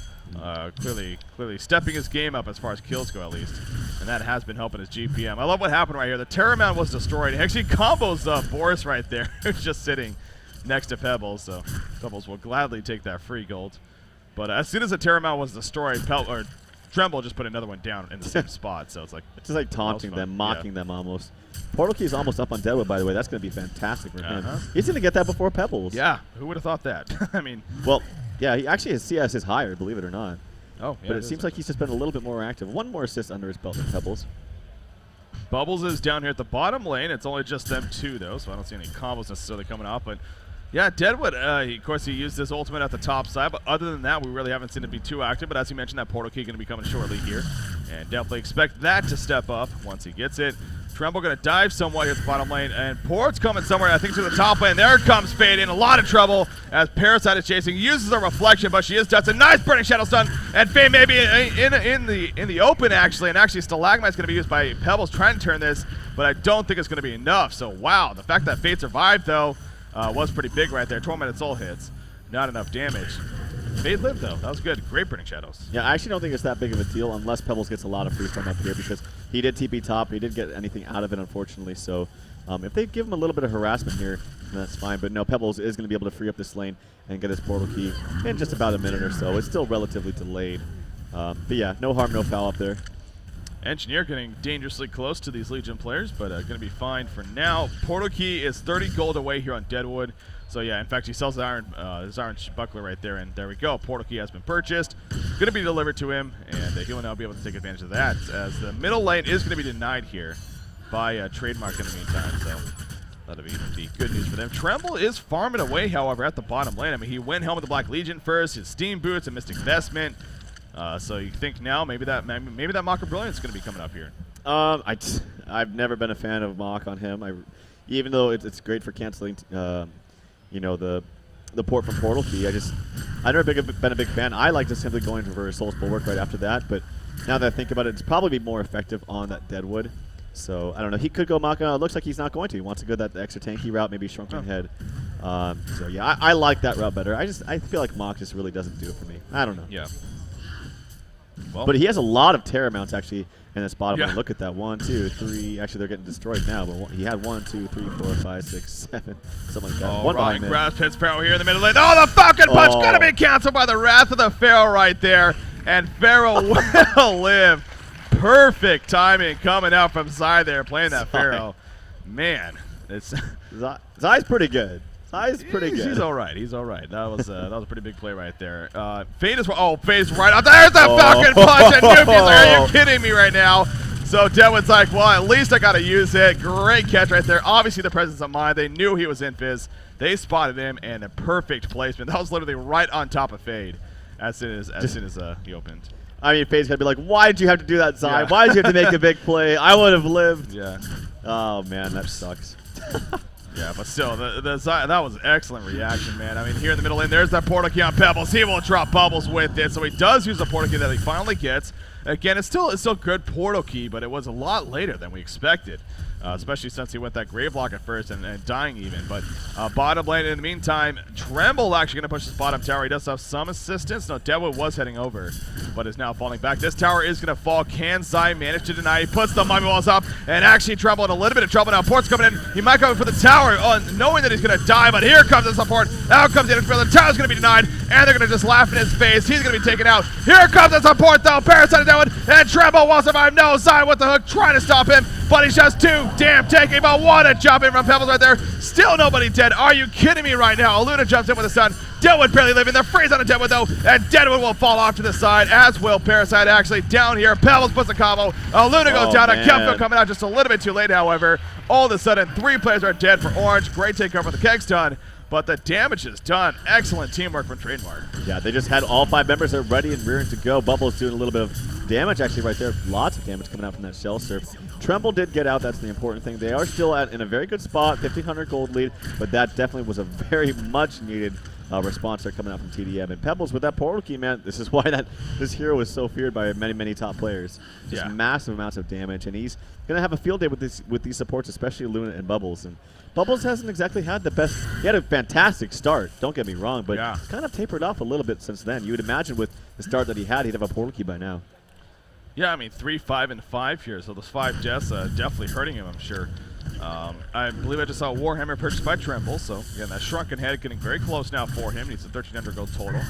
Speaker 1: Clearly stepping his game up as far as kills go, at least. And that has been helping his GPM. I love what happened right here. The Terror Mount was destroyed. He actually combos Boris right there, who's just sitting next to Pebbles. So Pebbles will gladly take that free gold. But as soon as the Terror Mount was destroyed, Tremble just put another one down in the same spot. So it's like
Speaker 2: just like taunting them, mocking them almost. Portal Key is almost up on Deadwood, by the way. That's going to be fantastic for him. He's going to get that before Pebbles.
Speaker 1: Yeah, who would have thought that? I mean,
Speaker 2: well, yeah, he actually his CS is higher, believe it or not.
Speaker 1: Oh, yeah,
Speaker 2: but it seems like he's just been a little bit more active. One more assist under his belt than Pebbles.
Speaker 1: Bubbles is down here at the bottom lane. It's only just them two, though, so I don't see any combos necessarily coming off. But yeah, Deadwood, of course, he used his ultimate at the top side, but other than that, we really haven't seen it be too active. But as you mentioned, that Portal Key going to be coming shortly here, and definitely expect that to step up once he gets it. Tremble going to dive somewhat here at the bottom lane, and Port's coming somewhere, I think, to the top lane. There comes Fade in a lot of trouble as Parasite is chasing, uses a reflection, but she is done. A nice Burning Shadow stun, and Fade maybe in the open, actually, and actually Stalagmite's going to be used by Pebbles trying to turn this, but I don't think it's going to be enough. So, wow, the fact that Fade survived, though, was pretty big right there. Tormented Soul hits. Not enough damage. Fade lived, though. That was good. Great Burning Shadows.
Speaker 2: Yeah, I actually don't think it's that big of a deal unless Pebbles gets a lot of free from up here because he did TP top. He didn't get anything out of it, unfortunately. So if they give him a little bit of harassment here, that's fine. But no, Pebbles is going to be able to free up this lane and get his Portal Key in just about a minute or so. It's still relatively delayed. But yeah, no harm, no foul up there.
Speaker 1: Engineer getting dangerously close to these Legion players, but going to be fine for now. Portal Key is 30 gold away here on Deadwood. So yeah, in fact, he sells the his iron buckler right there, and there we go. Portal Key has been purchased. Going to be delivered to him, and he will now be able to take advantage of that, as the middle lane is going to be denied here by Trademark in the meantime. So that'll be the good news for them. Tremble is farming away, however, at the bottom lane. I mean, he went Helm of the Black Legion first, his Steam Boots, and Mystic Vestment. So you think now maybe that Mock of Brilliance is going to be coming up here?
Speaker 2: I've never been a fan of Mock on him. Even though it's great for canceling, you know, the port from Portal Key. I've never been a big fan. I like just simply going for Soul's Bulwark right after that. But now that I think about it, it's probably more effective on that Deadwood. So I don't know. He could go Mock. It looks like he's not going to. He wants to go that extra tanky route, maybe Shrunken Head. So yeah, I like that route better. I feel like Mock just really doesn't do it for me. I don't know.
Speaker 1: Yeah. Well,
Speaker 2: but he has a lot of Terror Mounts actually in this bottom lane. Look at that. 1, 2, 3. Actually, they're getting destroyed now. But he had 1, 2, 3, 4, 5, 6, 7, something like that.
Speaker 1: Oh,
Speaker 2: one
Speaker 1: right.
Speaker 2: behind him.
Speaker 1: Grass Pits Pharaoh here in the middle lane. Oh, the Falcon Punch gonna be canceled by the Wrath of the Pharaoh right there, and Pharaoh will live. Perfect timing coming out from Zai there, playing that Pharaoh. Man, it's
Speaker 2: Zai's pretty good. Zai's pretty good.
Speaker 1: He's all right. He's all right. That was a pretty big play right there. Fade is Fade's right out. There's that Falcon Punch, and Doofy's like, are you kidding me right now? So Deadwood's like, well, at least I got to use it. Great catch right there. Obviously, the presence of mind. They knew he was in Fizz. They spotted him, and a perfect placement. That was literally right on top of Fade as soon as he opened.
Speaker 2: I mean, Fade's going to be like, why did you have to do that, Zai? Why did you have to make a big play? I would have lived.
Speaker 1: Yeah.
Speaker 2: Oh, man, that sucks.
Speaker 1: Yeah, but still, that was excellent reaction, man. I mean, here in the middle lane, there's that Portal Key on Pebbles. He will drop Bubbles with it, so he does use the Portal Key that he finally gets. Again, it's still good Portal Key, but it was a lot later than we expected, especially since he went that Gravelock at first and dying even. But bottom lane, in the meantime, Tremble actually going to push his bottom tower. He does have some assistance. No, Deadwood was heading over, but is now falling back. This tower is going to fall. Can Zai manage to deny? He puts the Mummy Walls up, and actually Tremble in a little bit of trouble now. Port's coming in. He might go for the tower, knowing that he's going to die, but here comes the support. Out comes the Inferno. The tower's going to be denied, and they're going to just laugh in his face. He's going to be taken out. Here comes the support, though. Parasite is Deadwood, and Tremble will survive. No, Zai with the hook, trying to stop him, but he's just too damn taking. But what a jump in from Pebbles right there. Still nobody dead. Are you kidding me right now? Aluna jumps in with the stun. Deadwood barely living. They're freeze on a Deadwood, though, and Deadwood will fall off to the side, as will Parasite actually down here. Pebbles puts the combo. Aluna goes down, and Kempo coming out just a little bit too late, however. All of a sudden, 3 players are dead for Orange. Great takeover for the Keg stun, but the damage is done. Excellent teamwork from Trademark.
Speaker 2: Yeah, they just had all 5 members there ready and rearing to go. Bubbles doing a little bit of damage actually right there. Lots of damage coming out from that shell surf. Tremble did get out. That's the important thing. They are still in a very good spot, 1,500 gold lead, but that definitely was a very much needed response there coming out from tdM. And Pebbles with that portal key, man, this is why this hero is so feared by many, many top players. Just massive amounts of damage, and he's going to have a field day with these supports, especially Luna and Bubbles. And Bubbles hasn't exactly had the best. He had a fantastic start, don't get me wrong, but kind of tapered off a little bit since then. You would imagine with the start that he had, he'd have a portal key by now.
Speaker 1: Yeah, I mean 3, 5, and 5 here, so those 5 deaths definitely hurting him, I'm sure. I believe I just saw Warhammer purchased by Tremble, so again, that shrunken head getting very close now for him. He's a 1,300 gold total,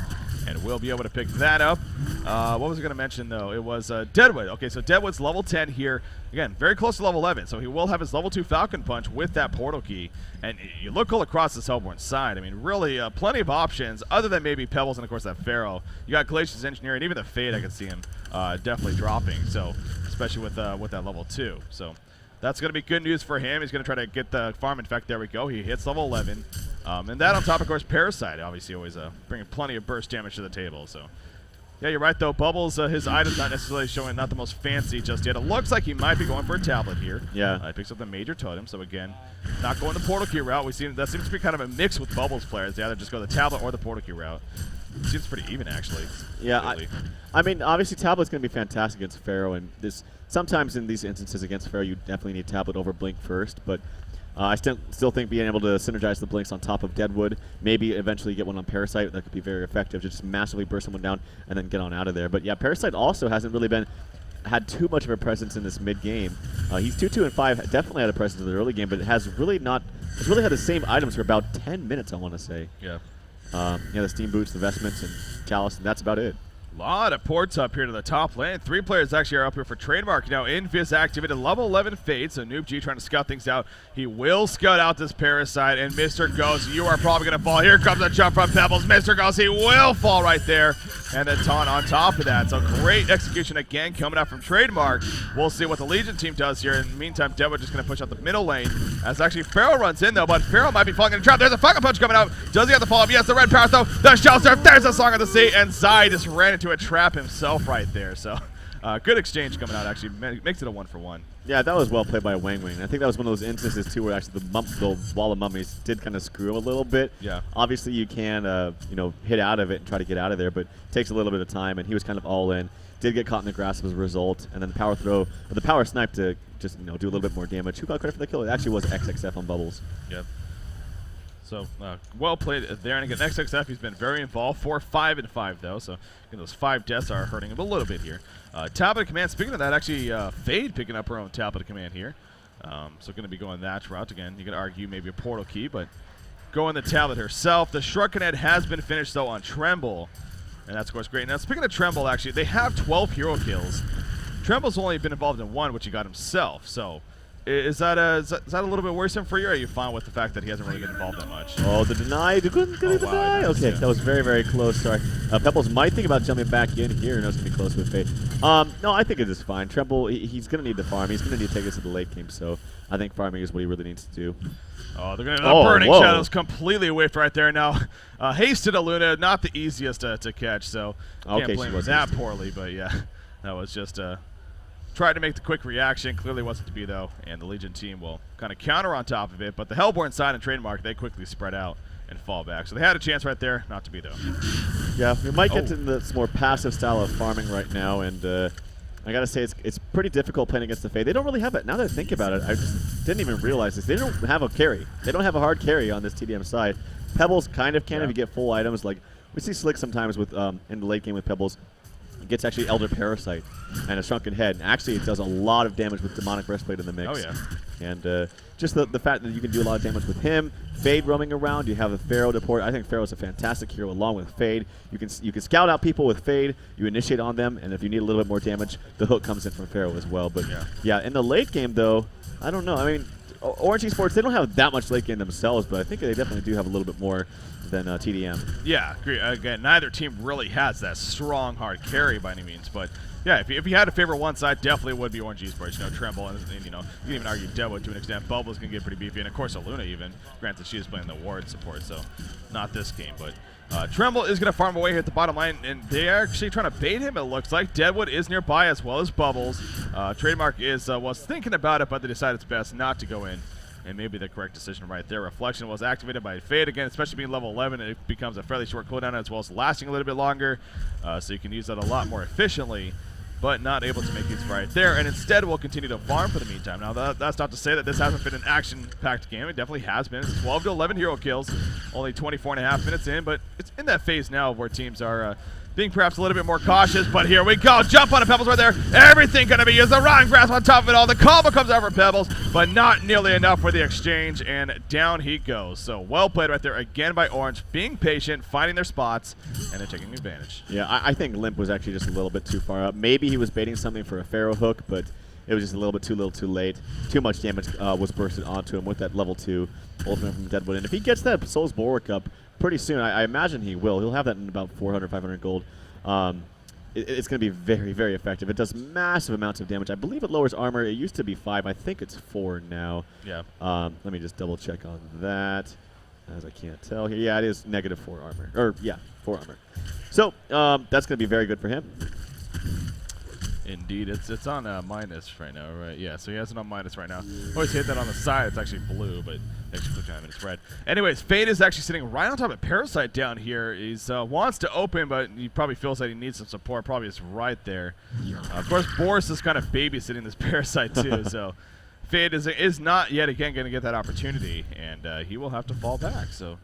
Speaker 1: and we'll be able to pick that up. What was I going to mention, though? It was Deadwood. Okay, so Deadwood's level 10 here. Again, very close to level 11, so he will have his level 2 Falcon Punch with that portal key. And you look all across this Hellborn side. I mean, really plenty of options, other than maybe Pebbles and, of course, that Pharaoh. You got Glacius Engineer, and even the Fade, I can see him definitely dropping, so especially with that level 2. So that's going to be good news for him. He's going to try to get the farm. In fact, there we go. He hits level 11. And that on top, of course, Parasite, obviously always bringing plenty of burst damage to the table. So, yeah, you're right, though. Bubbles, his item's not necessarily showing not the most fancy just yet. It looks like he might be going for a tablet here.
Speaker 2: Yeah.
Speaker 1: He picks up the major totem. So, again, not going the portal key route. That seems to be kind of a mix with Bubbles players. They either just go the tablet or the portal key route. It seems pretty even, actually.
Speaker 2: Yeah, I mean, obviously, tablet's going to be fantastic against Pharaoh, and sometimes in these instances against Pharaoh, you definitely need tablet over blink first, but I still think being able to synergize the blinks on top of Deadwood, maybe eventually get one on Parasite, that could be very effective. Just massively burst someone down and then get on out of there. But yeah, Parasite also hasn't really had too much of a presence in this mid game. He's 2-2 and 5, definitely had a presence in the early game, but has really had the same items for about 10 minutes, I want to say.
Speaker 1: Yeah.
Speaker 2: The steam boots, the vestments, and Chalice, and that's about it.
Speaker 1: A lot of ports up here to the top lane. 3 players actually are up here for Trademark. Now, Invis activated level 11 Fade, so Noob G trying to scout things out. He will scout out this Parasite, and Mr. Ghost, you are probably going to fall. Here comes a jump from Pebbles. Mr. Ghost, he will fall right there. And then taunt on top of that. So great execution again coming out from Trademark. We'll see what the Legion team does here. In the meantime, Deadwood just going to push out the middle lane. As actually Pharaoh runs in, though, but Pharaoh might be falling in a trap. There's a Falcon Punch coming out. Does he have the follow-up? Yes, the red power, though. The Shell Surf. There's a Song of the Sea. And Zai just ran into a trap himself right there. So good exchange coming out, actually. Makes it a 1-for-1.
Speaker 2: Yeah, that was well played by Wang Wing. I think that was one of those instances, too, where actually the Wall of Mummies did kind of screw a little bit.
Speaker 1: Yeah.
Speaker 2: Obviously, you can, hit out of it and try to get out of there, but it takes a little bit of time, and he was kind of all in. Did get caught in the grasp as a result, and then the power snipe to just, do a little bit more damage. Who got credit for the kill? It actually was XXF on Bubbles.
Speaker 1: Yep. So, well played there. And again, XXF, he's been very involved. 4, 5, and 5, though. So, those 5 deaths are hurting him a little bit here. Tablet command, speaking of that, actually, Fade picking up her own tablet command here. So, going to be going that route. Again, you could argue maybe a portal key, but going the tablet herself. The Shrunken Head has been finished, though, on Tremble. And that's, of course, great. Now, speaking of Tremble, actually, they have 12 hero kills. Tremble's only been involved in 1, which he got himself. So, is that a little bit worrisome for you, or are you fine with the fact that he hasn't really been involved that much?
Speaker 2: Oh, the deny. Deny. Okay, that was very, very close. Sorry. Pebbles might think about jumping back in here. No, it's going to be close with Fate. No, I think it is fine. Tremble, he's going to need to farm. He's going to need to take us to the late game, so I think farming is what he really needs to do.
Speaker 1: Oh, they're going to Burning Shadows completely whiffed right there. Now, Hasted Aluna, not the easiest to catch, so can't blame him that poorly, but yeah, that was just tried to make the quick reaction. Clearly wasn't to be, though, and the Legion team will kind of counter on top of it, but the Hellborn side and Trademark, they quickly spread out and fall back. So they had a chance right there, not to be, though. Yeah,
Speaker 2: we might get to this more passive style of farming right now, and I got to say, it's pretty difficult playing against the Fade. They don't really have it. Now that I think about it, I just didn't even realize this. They don't have a carry. They don't have a hard carry on this tdM side. Pebbles kind of can if you get full items. Like, we see Slick sometimes with in the late game with Pebbles. It gets actually Elder Parasite and a Shrunken Head. And actually, it does a lot of damage with Demonic Breastplate in the mix.
Speaker 1: Oh, yeah.
Speaker 2: And just the fact that you can do a lot of damage with him. Fade roaming around. You have the Pharaoh to port. I think Pharaoh's a fantastic hero along with Fade. You can scout out people with Fade. You initiate on them. And if you need a little bit more damage, the hook comes in from Pharaoh as well. But yeah, in the late game, though, I don't know. I mean, ORGE Esports, they don't have that much late game themselves, but I think they definitely do have a little bit more than tdM.
Speaker 1: Yeah, agree. Again, neither team really has that strong, hard carry by any means, but yeah, if you had to favor one side, definitely would be ORGE Esports. Tremble, and you can even argue Deadwood to an extent. Bubbles can get pretty beefy, and of course Aluna even. Granted, she is playing the ward support, so not this game, but Tremble is going to farm away here at the bottom line, and they are actually trying to bait him, it looks like. Deadwood is nearby as well as Bubbles. Trademark was thinking about it, but they decided it's best not to go in and maybe the correct decision right there. Reflection was activated by Fade again, especially being level 11. It becomes a fairly short cooldown as well as lasting a little bit longer, so you can use that a lot more efficiently, but not able to make use right there. And instead, we'll continue to farm for the meantime. Now, that's not to say that this hasn't been an action-packed game. It definitely has been. It's 12 to 11 hero kills, only 24.5 minutes in, but it's in that phase now where teams are being perhaps a little bit more cautious, but here we go. Jump on a Pebbles right there. Everything going to be used. The Rotten Grasp on top of it all. The combo comes out for Pebbles, but not nearly enough for the exchange, and down he goes. So well played right there again by Orange, being patient, finding their spots, and they're taking advantage.
Speaker 2: Yeah, I think Limp was actually just a little bit too far up. Maybe he was baiting something for a Pharaoh hook, but it was just a little too late. Too much damage was bursted onto him with that level 2 ultimate from Deadwood. And if he gets that Soul's Bulwark up pretty soon, I imagine he will. He'll have that in about 400, 500 gold. It's going to be very, very effective. It does massive amounts of damage. I believe it lowers armor. It used to be 5. I think it's 4 now.
Speaker 1: Yeah.
Speaker 2: Let me just double check on that, as I can't tell here. Yeah, it is -4 armor. Or, yeah, 4 armor. So that's going to be very good for him.
Speaker 1: Indeed, it's on minus right now, right? Yeah, so he has it on minus right now. Always hit that on the side. It's actually blue, but actually click on it and it's red. Anyways, Fade is actually sitting right on top of Parasite down here. He wants to open, but he probably feels like he needs some support. Probably is right there. Of course, Boris is kind of babysitting this Parasite too, so Fade is not yet again going to get that opportunity, and he will have to fall back. So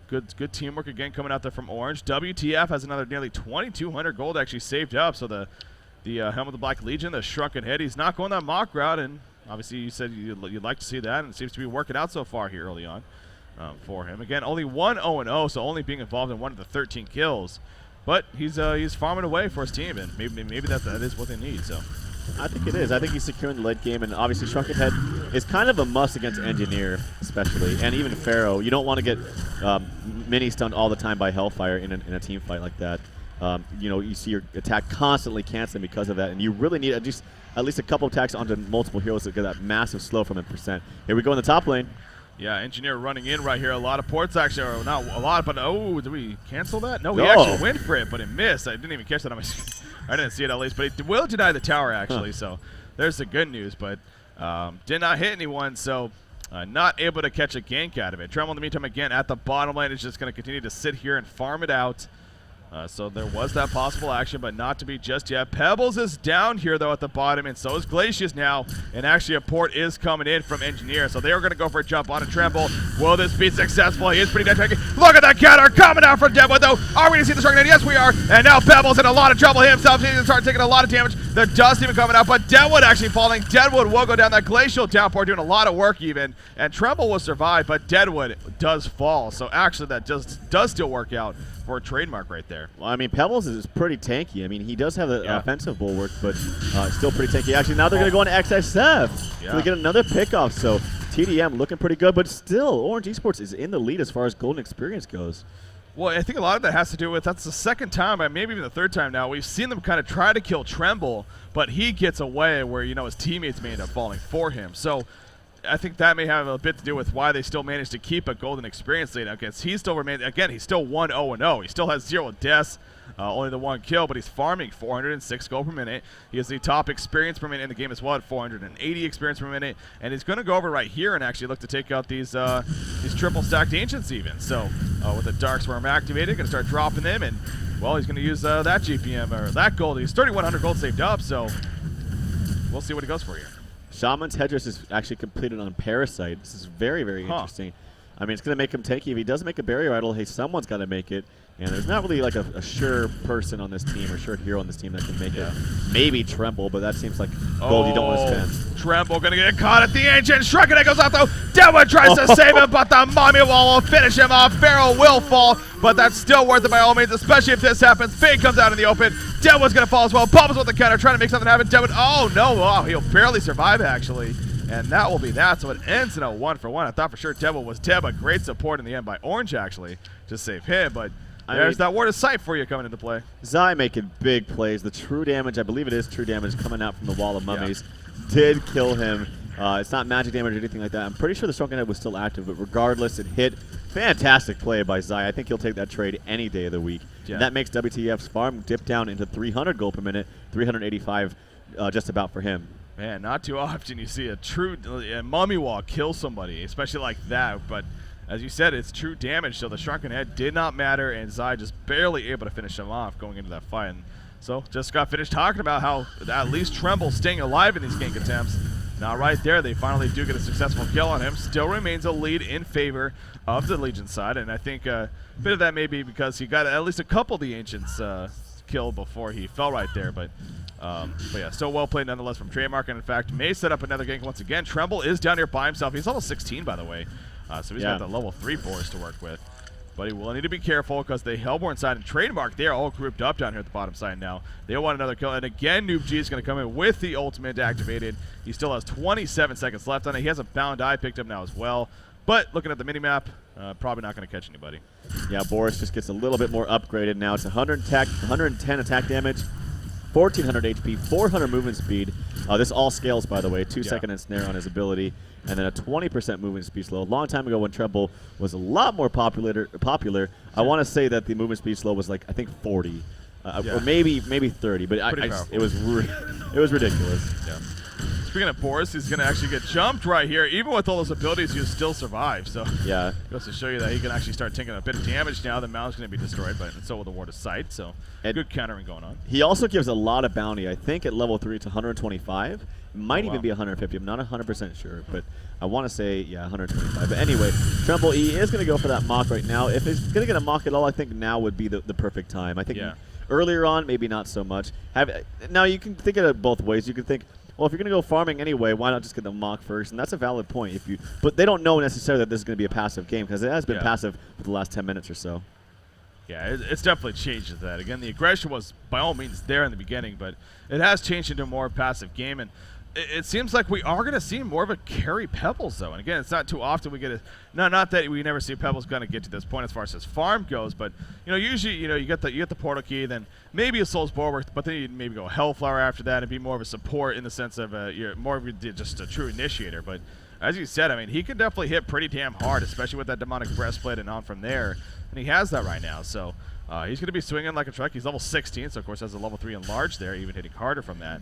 Speaker 1: good teamwork again coming out there from Orange. WTF has another nearly 2,200 gold actually saved up, so the Helm of the Black Legion, the Shrunken Head, he's not going that mock route, and obviously you said you'd like to see that, and it seems to be working out so far here early on for him. Again, only 1 0-0, so only being involved in 1 of the 13 kills, but he's farming away for his team, and maybe that is what they need. So
Speaker 2: I think it is. I think he's securing the late game, and obviously Shrunken Head is kind of a must against Engineer, especially, and even Pharaoh. You don't want to get mini stunned all the time by Hellfire in a team fight like that. You see your attack constantly canceling because of that, and you really need at least a couple attacks onto multiple heroes to get that massive slow from a percent. Here we go in the top lane.
Speaker 1: Yeah, Engineer running in right here. A lot of ports actually, or not a lot, but oh, did we cancel that? No, he actually went for it, but it missed. I didn't even catch that on my screen. I didn't see it at least, but it will deny the tower actually, so there's the good news, but did not hit anyone, so not able to catch a gank out of it. Tremble in the meantime again at the bottom lane is just going to continue to sit here and farm it out. So there was that possible action, but not to be just yet. Pebbles is down here, though, at the bottom, and so is Glacius now. And actually, a port is coming in from Engineer, so they are going to go for a jump on a Tremble. Will this be successful? He is pretty dead. Look at that counter coming out from Deadwood, though. Are we going to see the Shrunken? Yes, we are. And now Pebbles in a lot of trouble himself. He's going to start taking a lot of damage. The dust even coming out, but Deadwood actually falling. Deadwood will go down that glacial downpour, doing a lot of work even. And Tremble will survive, but Deadwood does fall. So actually, that does still work out for a Trademark right there.
Speaker 2: Well, I mean, Pebbles is pretty tanky. I mean, he does have the offensive bulwark, but still pretty tanky. Actually, now they're going to go into XXF. So they get another pickoff. So tdM looking pretty good, but still, Orange Esports is in the lead as far as golden experience goes.
Speaker 1: Well, I think a lot of that has to do with that's the second time, maybe even the third time now, we've seen them kind of try to kill Tremble, but he gets away where, his teammates may end up falling for him. So I think that may have a bit to do with why they still managed to keep a golden experience lead. Against he still remains, again, he's still 1-0-0. He still has 0 deaths, only the 1 kill, but he's farming 406 gold per minute. He has the top experience per minute in the game as well at 480 experience per minute, and he's going to go over right here and actually look to take out these triple stacked ancients even. So with the Dark Swarm activated, going to start dropping them, and well, he's going to use that GPM or that gold. He's 3,100 gold saved up, so we'll see what he goes for here.
Speaker 2: Shaman's Headdress is actually completed on Parasite. This is very, very interesting. I mean, it's going to make him tanky. If he doesn't make a barrier idol, hey, someone's got to make it. And there's not really like a sure person on this team or sure hero on this team that can make it. Maybe Tremble, but that seems like gold you don't want to spend.
Speaker 1: Tremble going to get caught at the ancient. Shrunken Head goes out though. Deadwood tries to save him, but the Mommy Wall will finish him off. Pharaoh will fall, but that's still worth it by all means, especially if this happens. Fade comes out in the open. Deadwood's going to fall as well. Pebbles with the counter, trying to make something happen. Deadwood, oh no, wow, he'll barely survive actually. And that will be that, so it ends in a 1-for-1. I thought for sure Deadwood was dead, but great support in the end by Orange actually to save him, but there's that word of sight for you coming into play.
Speaker 2: Zai making big plays. The true damage, I believe it is true damage, coming out from the wall of mummies, did kill him. It's not magic damage or anything like that. I'm pretty sure the Shrunken Head was still active, but regardless, it hit. Fantastic play by Zai. I think he'll take that trade any day of the week. Yeah. And that makes WTF's farm dip down into 300 gold per minute, 385 just about for him.
Speaker 1: Man, not too often you see a true mummy wall kill somebody, especially like that. But as you said, it's true damage, so the shrunken head did not matter, and Zai just barely able to finish him off going into that fight. And so just got finished talking about how at least Tremble staying alive in these gank attempts. Now right there, they finally do get a successful kill on him. Still remains a lead in favor of the Legion side, and I think a bit of that may be because he got at least a couple of the Ancients killed before he fell right there. But yeah, still well played nonetheless from Trademark, and in fact may set up another gank once again. Tremble is down here by himself. He's level 16, by the way, so he's got the level 3 force to work with. But he will need to be careful because the Hellborn side and Trademark, they are all grouped up down here at the bottom side now. They want another kill. And again, Noob G is going to come in with the ultimate activated. He still has 27 seconds left on it. He has a Bound Eye picked up now as well. But looking at the minimap, probably not going to catch anybody.
Speaker 2: Yeah, Boris just gets a little bit more upgraded now. It's 110 attack damage, 1400 HP, 400 movement speed. This all scales, by the way. 2-second ensnare on his ability, and then a 20% movement speed slow. A long time ago when Tremble was a lot more popular, I want to say that the movement speed slow was like, I think 40, or maybe 30, but it was ridiculous.
Speaker 1: Yeah. Speaking of Boris, he's going to actually get jumped right here. Even with all those abilities, he'll still survive. So
Speaker 2: yeah,
Speaker 1: goes to show you that he can actually start taking a bit of damage now. The mount's going to be destroyed, but so will the Ward of Sight. So good countering going on.
Speaker 2: He also gives a lot of bounty. I think at level 3 it's 125. It might even be 150. I'm not 100% sure, but I want to say, yeah, 125. But anyway, Tremble, he is going to go for that mock right now. If he's going to get a mock at all, I think now would be the perfect time. I think earlier on, maybe not so much. Now, you can think of it both ways. You can think, well, if you're going to go farming anyway, why not just get the mock first? And that's a valid point. But they don't know necessarily that this is going to be a passive game because it has been passive for the last 10 minutes or so.
Speaker 1: Yeah, it's definitely changed to that. Again, the aggression was by all means there in the beginning, but it has changed into a more passive game. And it seems like we are going to see more of a carry Pebbles, though. And again, it's not too often we get it. Not that we never see Pebbles going to get to this point as far as his farm goes, but usually you get the portal key, then maybe a Soul's Bulwark, but then you maybe go Hellflower after that and be more of a support in the sense of you're more of just a true initiator. But as you said, I mean, he can definitely hit pretty damn hard, especially with that demonic breastplate and on from there. And he has that right now, so he's going to be swinging like a truck. He's level 16, so of course has a level 3 enlarge there, even hitting harder from that.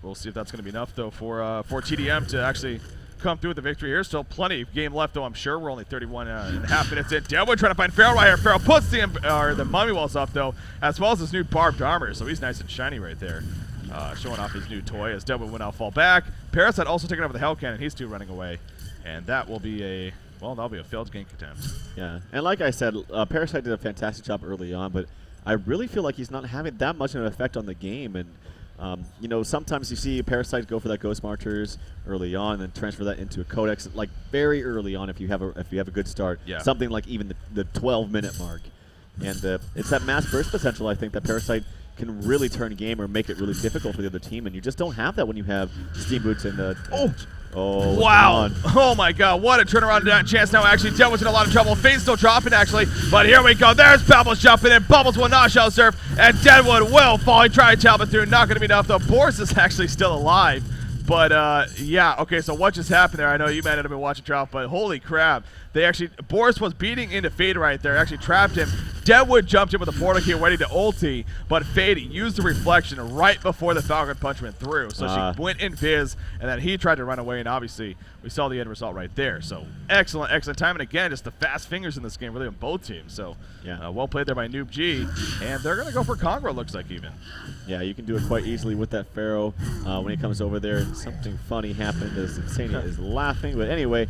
Speaker 1: We'll see if that's going to be enough, though, for tdM to actually come through with the victory here. Still plenty of game left, though, I'm sure. We're only 31 and a half minutes in. Deadwood trying to find Pharaoh right here. Pharaoh puts the mummy walls up, though, as well as his new barbed armor, so he's nice and shiny right there. Showing off his new toy as Deadwood will now fall back. Parasite also taking over the Hell Cannon. He's still running away. And that will be that'll be a failed gank attempt. Yeah,
Speaker 2: and like I said, Parasite did a fantastic job early on, but I really feel like he's not having that much of an effect on the game. And sometimes you see Parasite go for that Ghost Marchers early on, and then transfer that into a Codex like very early on if you have a good start.
Speaker 1: Yeah.
Speaker 2: Something like even the 12-minute mark, and it's that mass burst potential I think that Parasite can really turn game or make it really difficult for the other team, and you just don't have that when you have Steam Boots and
Speaker 1: Oh, wow. Oh, my God. What a turnaround chance now. Actually, Deadwood's in a lot of trouble. Fade's still dropping, actually. But here we go. There's Pebbles jumping in. Bubbles will not shell surf. And Deadwood will fall. He tried to tap it through. Not going to be enough, though. Boris is actually still alive. But, yeah. Okay, so what just happened there? I know you might have been watching drop, but holy crap. Boris was beating into Fade right there. Actually trapped him. Deadwood jumped in with a portal key ready to ulti, but Fade used the reflection right before the Falcon Punch went through. So she went in Viz, and then he tried to run away, and obviously we saw the end result right there. So excellent time. And again, just the fast fingers in this game really on both teams. So well played there by Noob G. And they're going to go for Congo, it looks like even. Yeah, you can do it quite easily with that Pharaoh. When he comes over there, something funny happened as Insania is laughing. But anyway,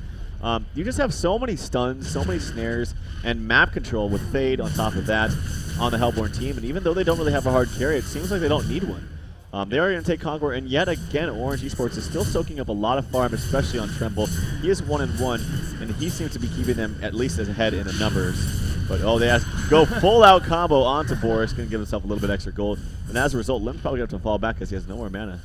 Speaker 1: you just have so many stuns, so many snares, and map control with Fade on top of that on the Hellborn team. And even though they don't really have a hard carry, it seems like they don't need one. They are going to take Conqueror, and yet again, ORGE Esports is still soaking up a lot of farm, especially on Tremble. He is 1-1, and he seems to be keeping them at least as ahead in the numbers. But they go full-out combo onto Boris, going to give himself a little bit extra gold. And as a result, Lim's probably going to have to fall back because he has no more mana.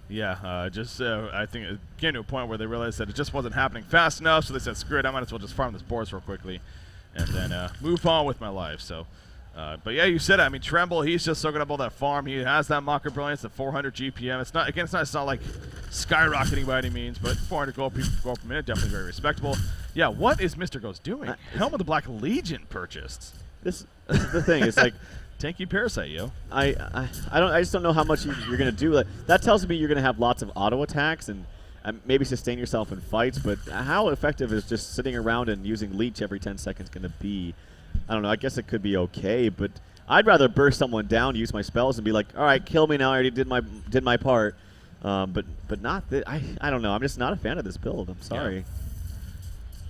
Speaker 1: Yeah, I think it came to a point where they realized that it just wasn't happening fast enough, so they said, screw it, I might as well just farm this Boris real quickly and then move on with my life. So, but yeah, you said it. I mean, Tremble, he's just soaking up all that farm. He has that Mocker Brilliance, the 400 GPM. It's not like skyrocketing by any means, but 400 gold per minute, definitely very respectable. Yeah, what is Mr. Ghost doing? Helm of the Black Legion purchased.
Speaker 2: This is the thing. It's like,
Speaker 1: tanky Parasite, yo.
Speaker 2: I just don't know how much you're gonna do. Like, that tells me you're gonna have lots of auto attacks and maybe sustain yourself in fights. But how effective is just sitting around and using leech every 10 seconds gonna be? I don't know. I guess it could be okay, but I'd rather burst someone down, use my spells, and be like, all right, kill me now. I already did my part. But not that. I don't know. I'm just not a fan of this build. I'm sorry.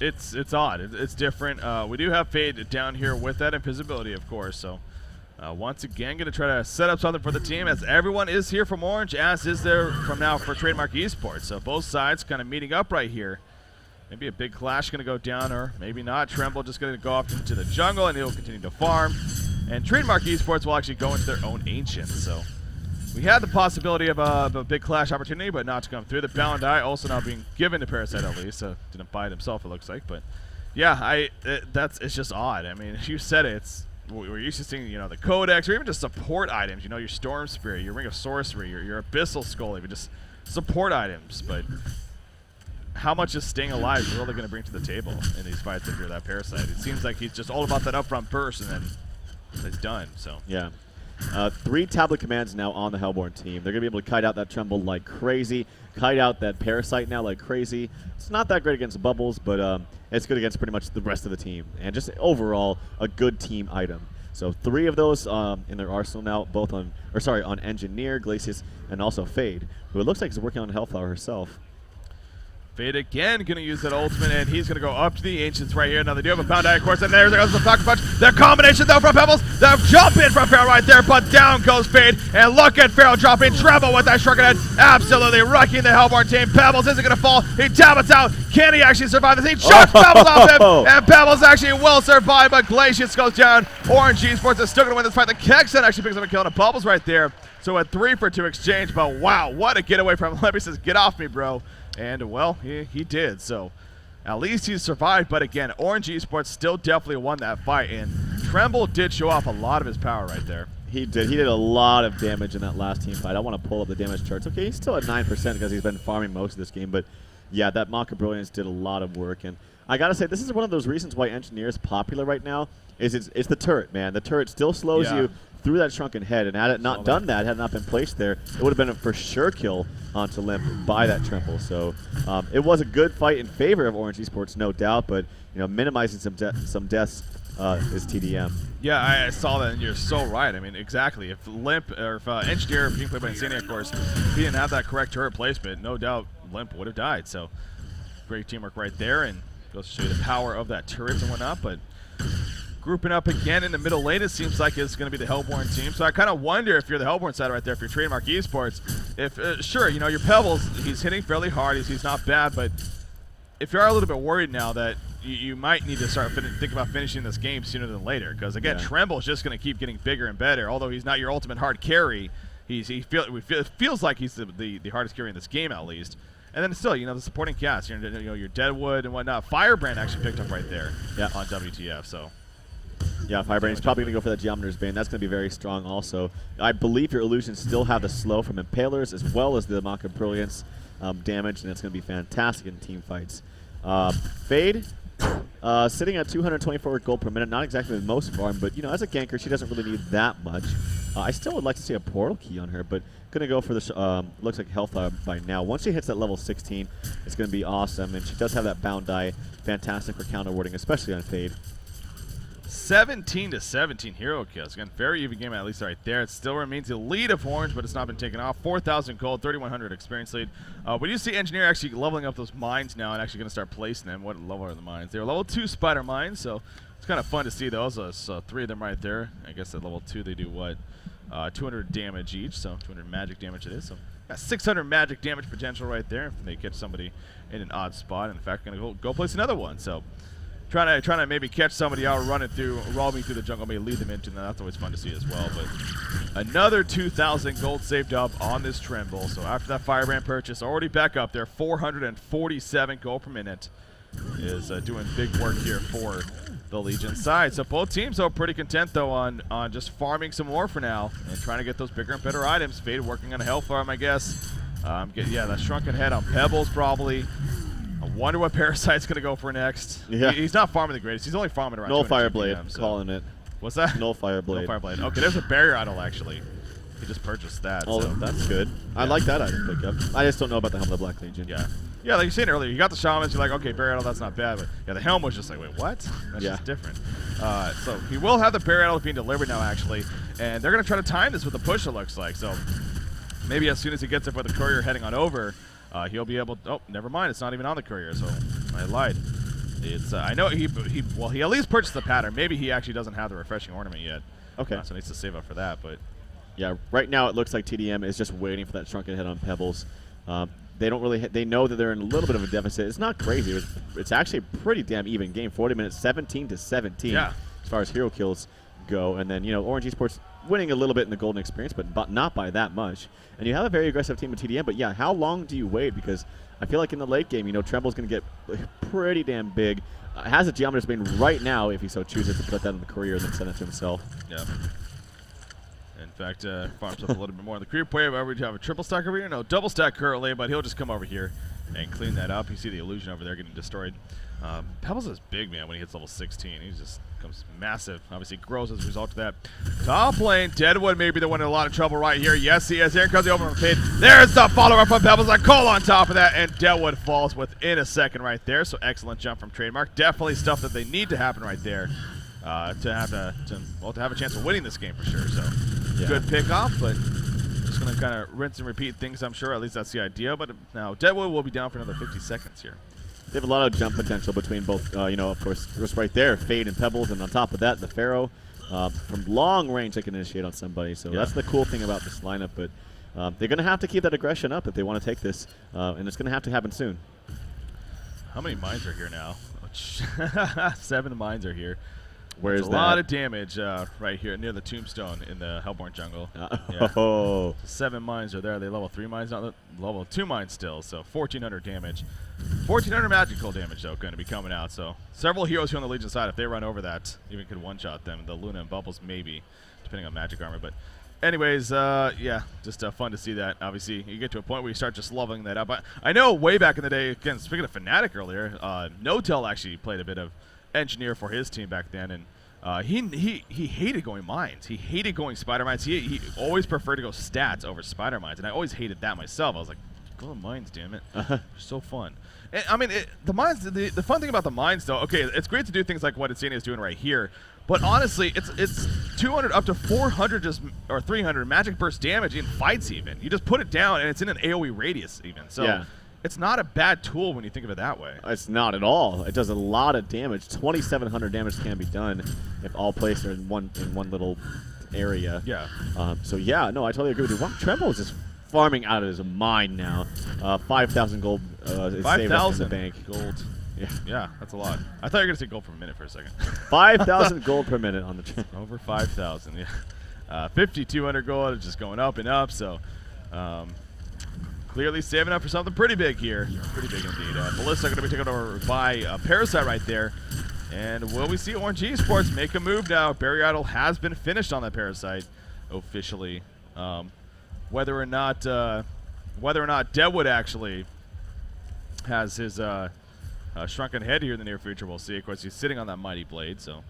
Speaker 1: Yeah. It's odd. It's different. We do have Fade down here with that invisibility, of course. So once again, going to try to set up something for the team, as everyone is here from Orange, as is there from now for Trademark Esports. So both sides kind of meeting up right here. Maybe a big clash going to go down, or maybe not. Tremble just going to go off into the jungle, and he'll continue to farm. And Trademark Esports will actually go into their own Ancient. So we had the possibility of a big clash opportunity, but not to come through. The Bound Eye also now being given to Parasite at least, so didn't buy it himself, it looks like. But yeah, it's just odd. I mean, you said it. We're used to seeing, the Codex, or even just support items. Your Storm Spirit, your Ring of Sorcery, your Abyssal Skull, even just support items. But how much is staying alive really going to bring to the table in these fights if you're that Parasite? It seems like he's just all about that upfront burst, and then it's done. So
Speaker 2: yeah. 3 tablet commands now on the Hellborn team. They're going to be able to kite out that Tremble like crazy, kite out that Parasite now like crazy. It's not that great against Bubbles, but it's good against pretty much the rest of the team. And just overall, a good team item. So 3 of those in their arsenal now, both on Engineer, Glacius, and also Fade, who it looks like is working on Hellflower herself.
Speaker 1: Fade again going to use that ultimate, and he's going to go up to the Ancients right here. Now they do have a Bound Eye, of course, and there goes the Falcon Punch. The combination, though, from Pebbles. The jump in from Pharaoh right there, but down goes Fade. And look at Pharaoh dropping Tremble with that shrunken head. Absolutely wrecking the Hellborn team. Pebbles isn't going to fall. He tablets out. Can he actually survive this? He chucks Pebbles off him, and Pebbles actually will survive, but Glacius goes down. Orange Esports is still going to win this fight. The Kexen actually picks up a kill, and Bubbles right there. So a 3-for-2 exchange, but wow, what a getaway from him. He says, get off me, bro. And, well, he did. So at least he survived. But, again, Orange Esports still definitely won that fight. And Tremble did show off a lot of his power right there.
Speaker 2: He did. He did a lot of damage in that last team fight. I want to pull up the damage charts. Okay, he's still at 9% because he's been farming most of this game. But, yeah, that Mock of Brilliance did a lot of work. And I got to say, this is one of those reasons why Engineer is popular right now. It's the turret, man. The turret still slows you through that shrunken head, and had it not done that, had it not been placed there, it would have been a for sure kill onto Limp by that Tremble. So it was a good fight in favor of Orange Esports, no doubt, but minimizing some deaths is tdM.
Speaker 1: Yeah, I saw that, and you're so right. I mean, exactly. If Limp, or if Engineer being played by Insania, of course, if he didn't have that correct turret placement, no doubt Limp would have died. So great teamwork right there, and goes to show you the power of that turret and whatnot. But grouping up again in the middle lane, it seems like it's going to be the Hellborn team. So I kind of wonder if you're the Hellborn side right there, if you're Trademark Esports, if, sure, your Pebbles, he's hitting fairly hard, he's not bad, but if you are a little bit worried now that you might need to start think about finishing this game sooner than later, because, again, Tremble's just going to keep getting bigger and better. Although he's not your ultimate hard carry, it feels like he's the hardest carry in this game, at least. And then still, the supporting cast, your Deadwood and whatnot. Firebrand actually picked up right there on WTF, so.
Speaker 2: Yeah, Firebrand's probably going to go for that Geometer's Bane. That's going to be very strong also. I believe your illusions still have the slow from Impalers as well as the Mock of Brilliance damage, and it's going to be fantastic in team fights. Fade, sitting at 224 gold per minute, not exactly the most farm, but as a ganker, she doesn't really need that much. I still would like to see a portal key on her, but going to go for the looks like health by now. Once she hits that level 16, it's going to be awesome, and she does have that Bound Die, fantastic for counter warding, especially on Fade.
Speaker 1: 17-17 hero kills. Again, very even game at least right there. It still remains the lead of Orange, but it's not been taken off. 4,000 gold, 3,100 experience lead. We do see Engineer actually leveling up those mines now and actually going to start placing them. What level are the mines? They're level 2 spider mines, so it's kind of fun to see those. So 3 of them right there. I guess at level 2 they do what? 200 damage each, so 200 magic damage it is. So got 600 magic damage potential right there if they catch somebody in an odd spot. In fact, going to go place another one. So trying to maybe catch somebody out roaming through the jungle, maybe lead them into, and that's always fun to see as well. But another 2,000 gold saved up on this Tremble. So after that Firebrand purchase, already back up there, 447 gold per minute is doing big work here for the Legion side. So both teams are pretty content though on just farming some more for now and trying to get those bigger and better items. Fade working on a Hell Farm, I guess. That Shrunken Head on Pebbles probably. I wonder what Parasite's going to go for next.
Speaker 2: Yeah.
Speaker 1: He's not farming the greatest. He's only farming around
Speaker 2: No
Speaker 1: 200
Speaker 2: Fireblade,
Speaker 1: TDM, so.
Speaker 2: calling it.
Speaker 1: What's that?
Speaker 2: No fire blade.
Speaker 1: No fire blade. Okay, there's a barrier idol actually. He just purchased that.
Speaker 2: Oh,
Speaker 1: so.
Speaker 2: that's good. Yeah. I like that item pickup. I just don't know about the Helm of the Black Legion.
Speaker 1: Yeah. Yeah, like you said earlier, you got the shamans, you're like, okay, barrier idol, that's not bad. But yeah, the helm was just like, wait, what? That's just different. So he will have the barrier idol being delivered now, actually. And they're going to try to time this with the push, it looks like. So maybe as soon as he gets up with the courier heading on over, he'll be able to, oh, never mind, it's not even on the courier, so I lied. It's I know he at least purchased the pattern. Maybe he actually doesn't have the refreshing ornament yet.
Speaker 2: Okay.
Speaker 1: So he needs to save up for that, but
Speaker 2: yeah, right now it looks like tdM is just waiting for that shrunken head on Pebbles. They don't really. They know that they're in a little bit of a deficit. It's not crazy. It's actually a pretty damn even game. 40 minutes, 17-17.
Speaker 1: Yeah.
Speaker 2: As far as hero kills go, and then ORGE Esports winning a little bit in the golden experience, but not by that much. And you have a very aggressive team with tdM. But yeah, how long do you wait? Because I feel like in the late game, Tremble's going to get pretty damn big. Has a Geometer's Bane right now if he so chooses to put that in the courier and then send it to himself.
Speaker 1: Yeah. In fact, farms up a little bit more in the creep wave. We have a triple stack over here. No, double stack currently, but he'll just come over here and clean that up. You see the illusion over there getting destroyed. Pebbles is big, man, when he hits level 16. He just becomes massive. Obviously grows as a result of that. Top lane, Deadwood may be the one in a lot of trouble right here. Yes, he is. Here comes the open pit. There's the follow-up from Pebbles. A call on top of that, and Deadwood falls within a second right there. So excellent jump from Trademark. Definitely stuff that they need to happen right there to have a chance of winning this game for sure. So good pick off, but just going to kind of rinse and repeat things, I'm sure. At least that's the idea. But now Deadwood will be down for another 50 seconds here.
Speaker 2: They have a lot of jump potential between both, of course, just right there, Fade and Pebbles, and on top of that, the Pharaoh. From long range, they can initiate on somebody. So that's the cool thing about this lineup. But they're going to have to keep that aggression up if they want to take this, and it's going to happen soon.
Speaker 1: How many mines are here now? 7 mines are here.
Speaker 2: Where's
Speaker 1: a lot of damage right here near the tombstone in the Hellborn jungle.
Speaker 2: Oh.
Speaker 1: 7 mines are there. They level 3 mines, not level 2 mines still. So 1,400 damage. 1,400 magical damage, though, going to be coming out. So several heroes here on the Legion side, if they run over that, even could one-shot them. The Luna and Bubbles, maybe, depending on magic armor. But anyways, yeah, just fun to see that. Obviously, you get to a point where you start just leveling that up. I know way back in the day, again, speaking of Fnatic earlier, No-Tel actually played a bit of engineer for his team back then, and he hated going mines. He hated going spider mines. He always preferred to go stats over spider mines, and I always hated that myself. I was like, go to mines, damn it. They're so fun. And, I mean, the mines. The fun thing about the mines, though, okay, it's great to do things like what Insania is doing right here, but honestly, it's 200 up to 400 or 300 magic burst damage in fights. Even you just put it down, and it's in an AOE radius even. So. Yeah. It's not a bad tool when you think of it that way.
Speaker 2: It's not at all. It does a lot of damage. 2,700 damage can be done if all placed are in one little area.
Speaker 1: Yeah.
Speaker 2: So yeah, no, I totally agree with you. Tremble is just farming out of his mind now. 5,000 gold.
Speaker 1: 5,000
Speaker 2: in the bank.
Speaker 1: Gold.
Speaker 2: Yeah.
Speaker 1: Yeah, that's a lot. I thought you were gonna say gold per minute for a second.
Speaker 2: 5,000 gold per minute on the
Speaker 1: over 5,000. Yeah. 5,200 gold is just going up and up. So. Clearly saving up for something pretty big here. Pretty big indeed. Ballista going to be taken over by Parasite right there. And will we see ORGE Esports make a move now? Barrier Idol has been finished on that Parasite officially. Whether or not Deadwood actually has his shrunken head here in the near future, we'll see. Of course, he's sitting on that mighty blade, so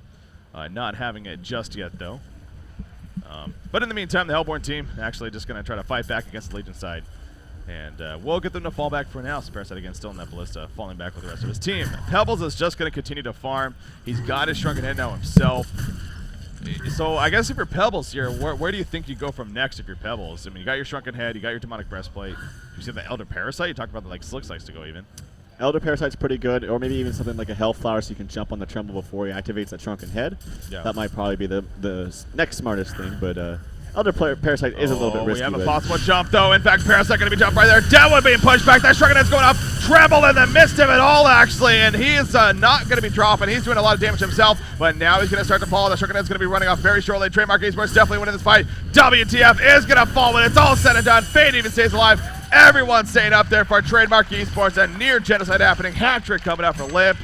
Speaker 1: not having it just yet though. But in the meantime, the Hellborn team actually just going to try to fight back against the Legion side. And we'll get them to fall back for now. So Parasite again still in that Ballista, falling back with the rest of his team. Pebbles is just going to continue to farm. He's got his shrunken head now himself. So I guess if you're Pebbles here, where do you think you go from next if you're Pebbles? I mean, you got your shrunken head, you got your demonic breastplate. You see the Elder Parasite? You talked about the Slicks likes to go even.
Speaker 2: Elder Parasite's pretty good, or maybe even something like a Hellflower so you can jump on the Tremble before he activates that shrunken head. Yeah. That might probably be the next smartest thing, but Elder Parasite is a little bit risky.
Speaker 1: We have a possible jump, though. In fact, Parasite going to be jumped right there. Deadwood being pushed back. That shrunken head's going up. Tremble in the midst of it all, actually. And he is not going to be dropping. He's doing a lot of damage himself. But now he's going to start to fall. The shrunken head's going to be running off very shortly. Trademark Esports definitely winning this fight. WTF is going to fall when it's all said and done. Fade even stays alive. Everyone's staying up there for Trademark Esports. A near genocide happening. Hat-trick coming out for Limp.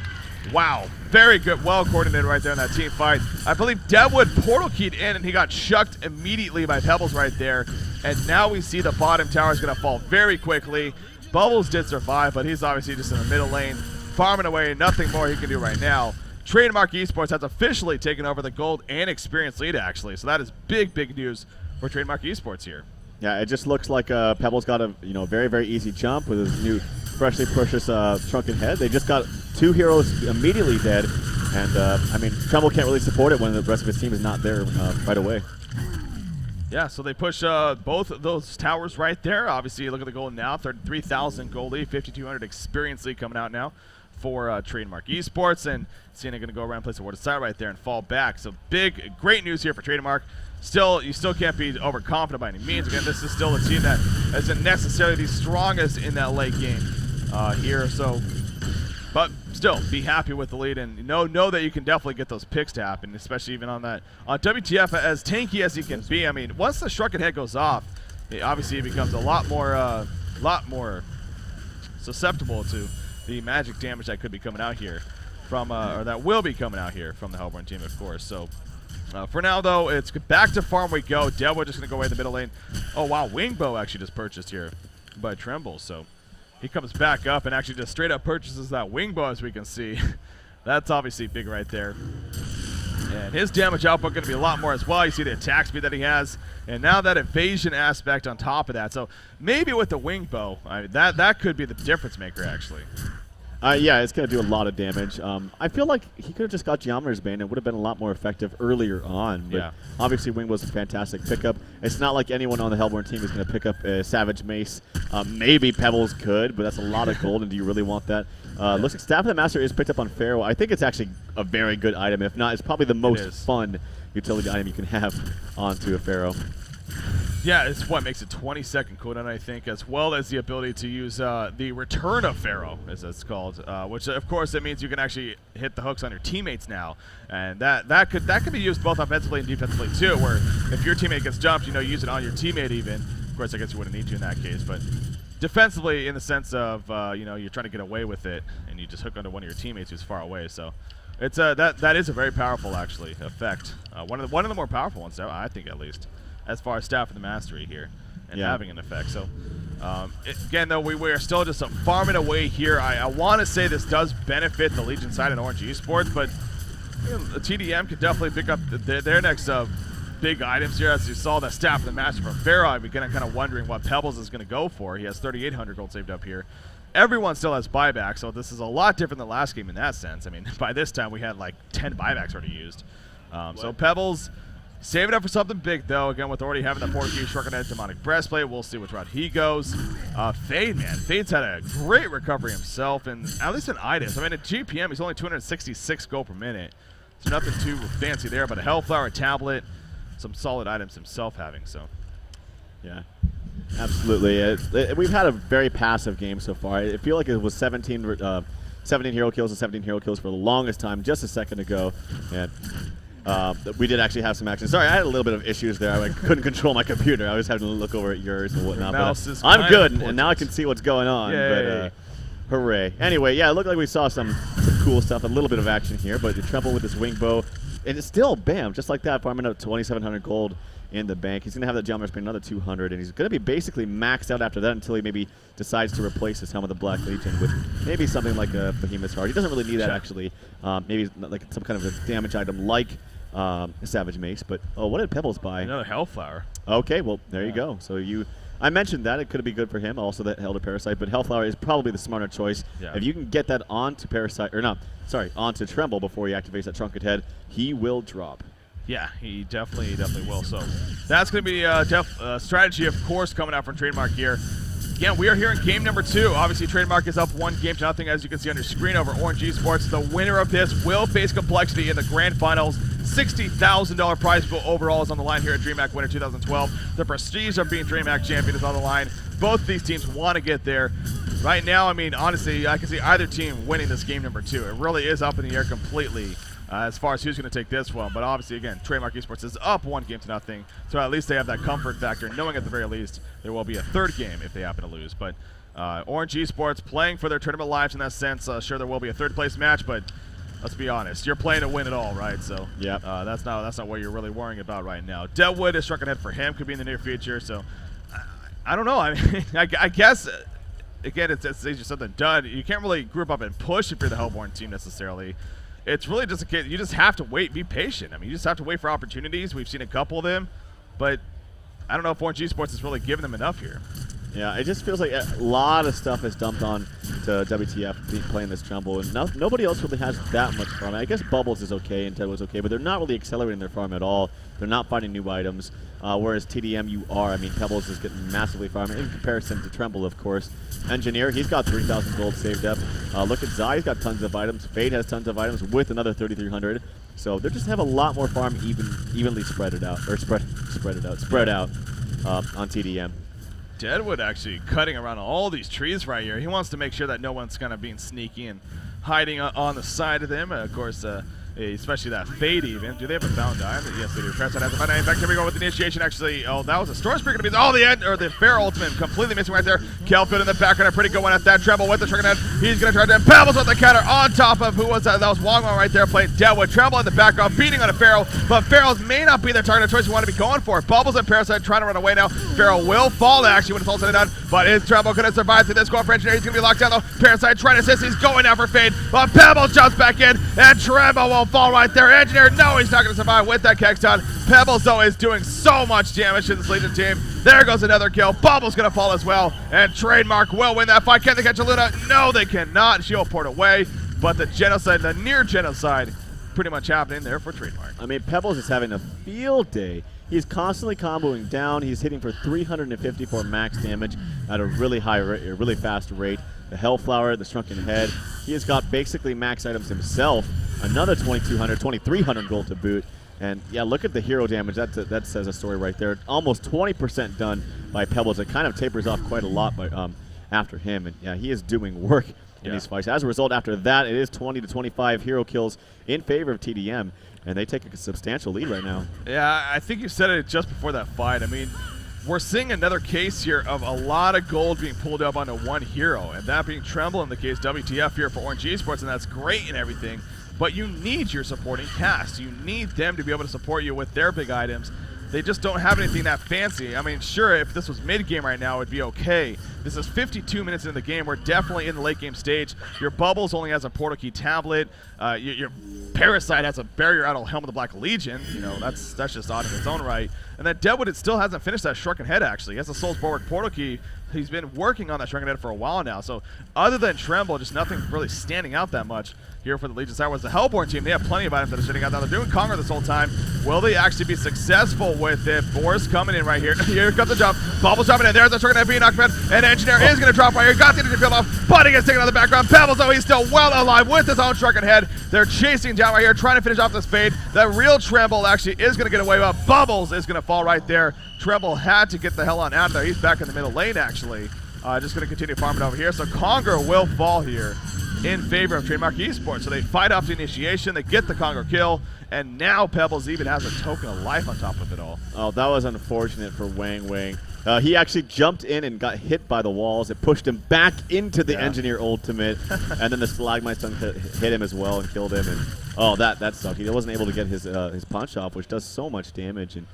Speaker 1: Wow. Very good, well coordinated right there in that team fight. I believe Deadwood portal keyed in and he got shucked immediately by Pebbles right there. And now we see the bottom tower is going to fall very quickly. Bubbles did survive, but he's obviously just in the middle lane, farming away. Nothing more he can do right now. Trademark Esports has officially taken over the gold and experience lead, actually. So that is big news for Trademark Esports here.
Speaker 2: Yeah, it just looks like Pebbles got a very, very easy jump with his new freshly purchased shrunken head. They just got 2 heroes immediately dead, and I mean, Tremble can't really support it when the rest of his team is not there right away.
Speaker 1: Yeah, so they push both of those towers right there. Obviously, look at the gold now, 33,000 gold lead, 5,200 experience lead coming out now for Trademark Esports, and Cena going to go around and place a ward aside right there and fall back. So great news here for Trademark. You still can't be overconfident by any means. Again, this is still a team that isn't necessarily the strongest in that late game here. So, but still, be happy with the lead and know that you can definitely get those picks to happen, especially even on that WTF. As tanky as he can be, I mean, once the shrunken head goes off, obviously it becomes a lot more susceptible to the magic damage that could be coming out here from, or that will be coming out here from the Hellborn team, of course. So. For now, though, it's back to farm we go. Deadwood just going to go away in the middle lane. Oh, wow. Wingbow actually just purchased here by Tremble. So he comes back up and actually just straight up purchases that Wingbow, as we can see. That's obviously big right there. And his damage output going to be a lot more as well. You see the attack speed that he has. And now that evasion aspect on top of that. So maybe with the Wingbow, that could be the difference maker, actually.
Speaker 2: Yeah, it's going to do a lot of damage. I feel like he could have just got Geometer's Bane. It would have been a lot more effective earlier on. But obviously, Wing was a fantastic pickup. It's not like anyone on the Hellborn team is going to pick up a Savage Mace. Maybe Pebbles could, but that's a lot of gold, and do you really want that? Looks like Staff of the Master is picked up on Pharaoh. I think it's actually a very good item. If not, it's probably the most fun utility item you can have onto a Pharaoh.
Speaker 1: Yeah, it's what makes it 20-second cooldown, I think, as well as the ability to use the Return of Pharaoh, as it's called, which of course it means you can actually hit the hooks on your teammates now, and that could be used both offensively and defensively too. Where if your teammate gets jumped, use it on your teammate even. Of course, I guess you wouldn't need to in that case, but defensively, in the sense of you're trying to get away with it, and you just hook onto one of your teammates who's far away. So it's that is a very powerful actually effect. One of the more powerful ones, I think, at least, as far as Staff of the Mastery here and having an effect. So, again, though, we are still just farming away here. I want to say this does benefit the Legion side and ORGE Esports, but the tdM could definitely pick up their next big items here. As you saw that Staff of the Master from Pharaoh, I'm kind of wondering what Pebbles is going to go for. He has 3,800 gold saved up here. Everyone still has buyback, so this is a lot different than last game in that sense. I mean, by this time, we had like 10 buybacks already used. So Pebbles... Save it up for something big, though. Again, with already having the Portuguese Shrunken Head Demonic Breastplate, we'll see which route he goes. Fade, man. Fade's had a great recovery himself, and at least in items. I mean, at GPM, he's only 266 gold per minute. So nothing too fancy there, but a Hellflower, a tablet, some solid items himself having, so.
Speaker 2: Yeah, absolutely. We've had a very passive game so far. I feel like it was 17 hero kills and 17 hero kills for the longest time, just a second ago. And we did actually have some action. Sorry, I had a little bit of issues there. I couldn't control my computer. I was having to look over at yours and whatnot. But I'm good, and now I can see what's going on.
Speaker 1: Yay.
Speaker 2: But hooray. Anyway, yeah, it looked like we saw some cool stuff, a little bit of action here. But the Tremble with this wing bow, and it's still, bam, just like that, farming up 2,700 gold in the bank. He's going to have that Geometer's Bane another 200, and he's going to be basically maxed out after that until he maybe decides to replace his Helm of the Black Legion with maybe something like a Behemoth's Heart. He doesn't really need that, actually. Maybe like some kind of a damage item like Savage Mace, but what did Pebbles buy?
Speaker 1: Another Hellflower.
Speaker 2: Okay, well there you go. So I mentioned that it could be good for him. Also, that Elder Parasite, but Hellflower is probably the smarter choice. Yeah. If you can get that onto onto Tremble before he activates that Shrunken Head, he will drop.
Speaker 1: Yeah, he definitely will. So that's going to be a strategy, of course, coming out from Trademark here. Again, we are here in game number 2. Obviously, Trademark is up 1-0, as you can see on your screen over ORGE Esports. The winner of this will face Complexity in the grand finals. $60,000 prize pool overall is on the line here at DreamHack Winter 2012. The prestige of being DreamHack champion is on the line. Both these teams want to get there. Right now, I mean, honestly, I can see either team winning this game number 2. It really is up in the air completely. As far as who's going to take this one. But obviously, again, Trademark Esports is up 1-0, so at least they have that comfort factor, knowing at the very least there will be a third game if they happen to lose. But ORGE Esports playing for their tournament lives in that sense. Sure, there will be a third-place match, but let's be honest, you're playing to win it all, right? So that's not what you're really worrying about right now. Deadwood is Shrunken Head for him, could be in the near future. So I don't know. I mean, I guess, again, it's easier said than done. You can't really group up and push if you're the Hellborn team necessarily. it's really just a case, you just have to wait, be patient. I mean, you just have to wait for opportunities. We've seen a couple of them, but I don't know if ORGE Esports is really giving them enough here.
Speaker 2: Yeah, it just feels like a lot of stuff is dumped on to WTF playing this Tremble, and nobody else really has that much farm. I guess Bubbles is okay and Deadwood's okay, but they're not really accelerating their farm at all. They're not finding new items, whereas tdM, you are. I mean, Pebbles is getting massively farmed in comparison to Tremble, of course. Engineer, he's got 3,000 gold saved up. Look at Zai, he's got tons of items. Fade has tons of items with another 3,300. So they just have a lot more farm evenly spread out on tdM.
Speaker 1: Deadwood actually cutting around all these trees right here. He wants to make sure that no one's kind of being sneaky and hiding on the side of them. Of course, especially that Fade even. Do they have a bound dive? Yes, they do. Press has a bound dive. In fact, here we go with the initiation. Actually, oh, that was a Storm Spirit. Oh, the end, or the Fair Ultimate completely missing right there. Kelfield in the background, a pretty good one at that. Tremble with the Trigger Net. He's going to try to Pebbles with the counter on top of who was that? That was Wongwon right there playing Deadwood. Tremble in the background, beating on a Pharaoh, but Pharaohs may not be the target of choice you want to be going for. Bubbles and Parasite trying to run away now. Pharaoh will fall actually when it's all said and done, but is Tremble going to survive through this score for Engineer? He's going to be locked down though. Parasite trying to assist. He's going now for Fade, but Pebbles jumps back in, and Tremble will fall right there. Engineer, no, he's not going to survive with that Kexton. Pebbles, though, is doing so much damage to this Legion team. There goes another kill. Bubbles going to fall as well, and Trademark will win that fight. Can they catch a Luna? No, they cannot. She'll port away, but the genocide, the near genocide, pretty much happening there for Trademark.
Speaker 2: I mean, Pebbles is having a field day. He's constantly comboing down. He's hitting for 354 max damage at a really high rate, a really fast rate. The Hellflower, the Shrunken Head. He has got basically max items himself. Another 2,200, 2,300 gold to boot. And yeah, look at the hero damage. That says a story right there. Almost 20% done by Pebbles. It kind of tapers off quite a lot by, after him. And yeah, he is doing work in these fights. As a result, after that, it is 20 to 25 hero kills in favor of tdM. And they take a substantial lead right now.
Speaker 1: Yeah, I think you said it just before that fight. I mean, we're seeing another case here of a lot of gold being pulled up onto one hero, and that being Tremble in the case WTF here for ORGE Esports, and that's great and everything, but you need your supporting cast. You need them to be able to support you with their big items. They just don't have anything that fancy. I mean, sure, if this was mid-game right now, it'd be okay. This is 52 minutes into the game. We're definitely in the late-game stage. Your Bubbles only has a Portal Key tablet. Your Parasite has a Barrier Idol Helm of the Black Legion. You know, that's just odd in its own right. And then Deadwood, it still hasn't finished that Shrunken Head, actually. He has a Soul's Bulwark Portal Key. He's been working on that Shrunken Head for a while now. So other than Tremble, just nothing really standing out that much here for the Legion side. Was the Hellborn team. They have plenty of items that are sitting out there. They're doing Conquer this whole time. Will they actually be successful with it? Boris coming in right here. Here comes the jump. Bubbles dropping in. There's the Shrunken Head being knocked out. And Engineer is going to drop right here. Got the energy field off, but he gets taken out of the background. Pebbles, though, he's still well alive with his own Shrunken Head. They're chasing down right here, trying to finish off this Fade. The real Tremble actually is going to get away, but Bubbles is going to fall right there. Tremble had to get the hell on out of there. He's back in the middle lane, actually. Just going to continue farming over here. So Conger will fall here in favor of Trademark Esports. So they fight off the initiation, they get the Conger kill, and now Pebbles even has a token of life on top of it all.
Speaker 2: Oh, that was unfortunate for Wang Wang. He actually jumped in and got hit by the walls. It pushed him back into the Engineer ultimate, and then the Stalagmite Stun hit him as well and killed him. And oh, that sucked. He wasn't able to get his punch off, which does so much damage. And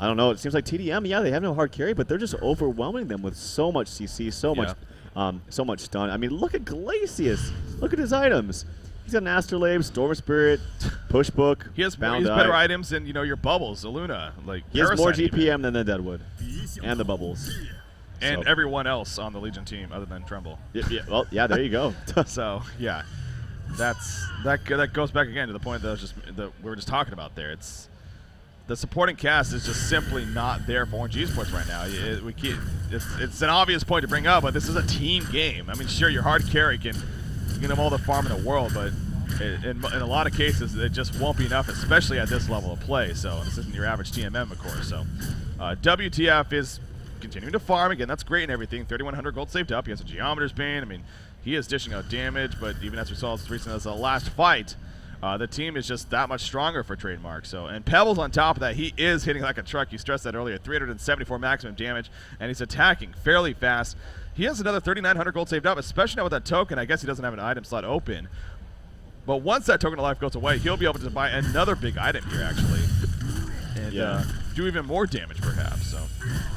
Speaker 2: I don't know. It seems like tdM, yeah, they have no hard carry, but they're just overwhelming them with so much CC, so much stun. I mean, look at Glacius. Look at his items. He's got an Astrolabe, Storm Spirit, Push Book.
Speaker 1: He has better items than your Bubbles, Luna. Like
Speaker 2: he has more GPM than the Deadwood and the Bubbles.
Speaker 1: And everyone else on the Legion team other than Tremble.
Speaker 2: Well, yeah, there you go.
Speaker 1: So yeah, that goes back again to the point that we were just talking about there. The supporting cast is just simply not there for ORGE Esports right now. It's an obvious point to bring up, but this is a team game. I mean, sure, your hard carry can have all the farm in the world, but in a lot of cases, it just won't be enough, especially at this level of play. So this isn't your average TMM, of course. So WTF is continuing to farm. Again, that's great and everything. 3,100 gold saved up. He has a Geometer's Bane. I mean, he is dishing out damage, but even as we saw as recently as the last fight, the team is just that much stronger for Trademark. So, and Pebbles on top of that, he is hitting like a truck. You stressed that earlier. 374 maximum damage, and he's attacking fairly fast. He has another 3,900 gold saved up, especially now with that token. I guess he doesn't have an item slot open. But once that token of life goes away, he'll be able to buy another big item here, actually. And do even more damage, perhaps. So,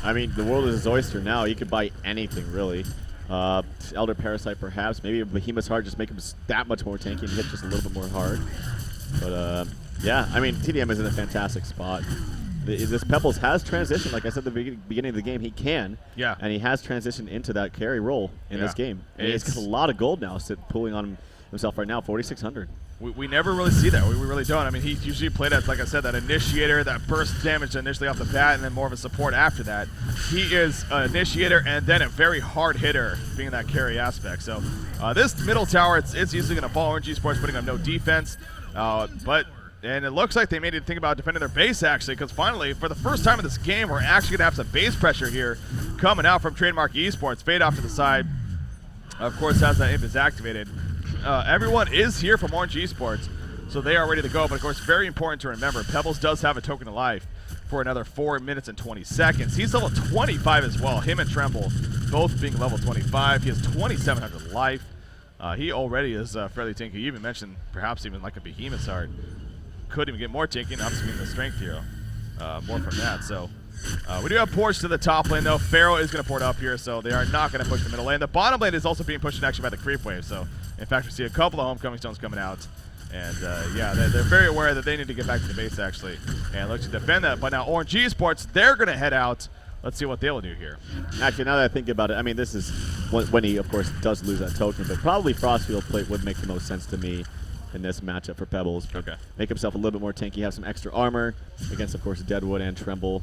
Speaker 2: I mean, the world is his oyster now. He could buy anything, really. Elder Parasite, perhaps. Maybe a Behemoth's Heart, just make him that much more tanky and hit just a little bit more hard. But yeah, I mean, tdM is in a fantastic spot. This Pebbles has transitioned, like I said at the beginning of the game, he can.
Speaker 1: Yeah.
Speaker 2: And he has transitioned into that carry role in this game. And he's got a lot of gold now pulling on himself right now, 4,600.
Speaker 1: We never really see that. We really don't. I mean, he usually played as, like I said, that initiator, that burst damage initially off the bat, and then more of a support after that. He is an initiator and then a very hard hitter, being that carry aspect. So this middle tower, it's easily going to fall. ORGE Sports putting up no defense. And it looks like they made it think about defending their base, actually, because finally, for the first time in this game, we're actually going to have some base pressure here coming out from Trademark Esports. Fade off to the side, of course, has that imp is activated. Everyone is here from ORGE Esports, so they are ready to go. But, of course, very important to remember, Pebbles does have a token of life for another 4 minutes and 20 seconds. He's level 25 as well. Him and Tremble both being level 25. He has 2,700 life. He already is fairly tanky. You even mentioned perhaps even like a Behemoth's Heart. Could even get more tanky, and obviously being the strength hero. More from that. So we do have ports to the top lane, though. Pharaoh is going to port up here, so they are not going to push the middle lane. The bottom lane is also being pushed actually by the creep wave. So in fact, we see a couple of homecoming stones coming out. And yeah, they're very aware that they need to get back to the base, actually, and look to defend that. But now ORGE Sports, they're going to head out. Let's see what they'll do here.
Speaker 2: Actually, now that I think about it, I mean, this is when he, of course, does lose that token, but probably Frostfield plate would make the most sense to me in this matchup for Pebbles.
Speaker 1: Okay.
Speaker 2: Make himself a little bit more tanky, have some extra armor against, of course, Deadwood and Tremble.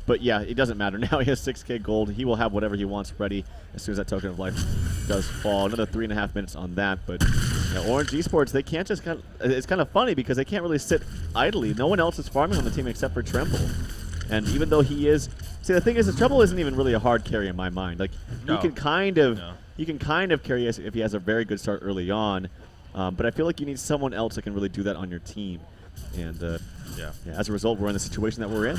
Speaker 2: But yeah, it doesn't matter. Now he has 6k gold. He will have whatever he wants ready as soon as that token of life does fall. Another 3.5 minutes on that. But you know, ORGE Esports, they can't just it's kind of funny because they can't really sit idly. No one else is farming on the team except for Tremble. And even though he is, see, the thing is, Tremble isn't even really a hard carry in my mind. Like he can kind of carry us if he has a very good start early on. But I feel like you need someone else that can really do that on your team. And yeah, as a result, we're in the situation that we're in.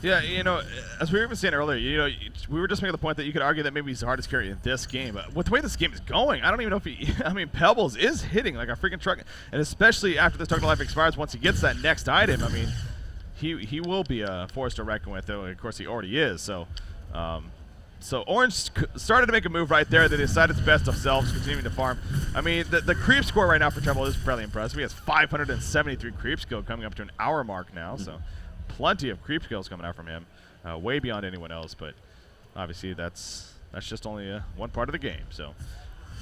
Speaker 1: Yeah, you know, as we were even saying earlier, you know, we were just making the point that you could argue that maybe he's the hardest carry in this game. But with the way this game is going, I don't even know if he, I mean, Pebbles is hitting like a freaking truck. And especially after this token of life expires, once he gets that next item, I mean, he will be a force to reckon with, though, of course he already is. So, so ORGE started to make a move right there. They decided it's best of selves, continuing to farm. I mean, the creep score right now for Tremble is fairly impressive. He has 573 creep skill coming up to an hour mark now. So plenty of creep skills coming out from him, way beyond anyone else. But obviously that's just only one part of the game. So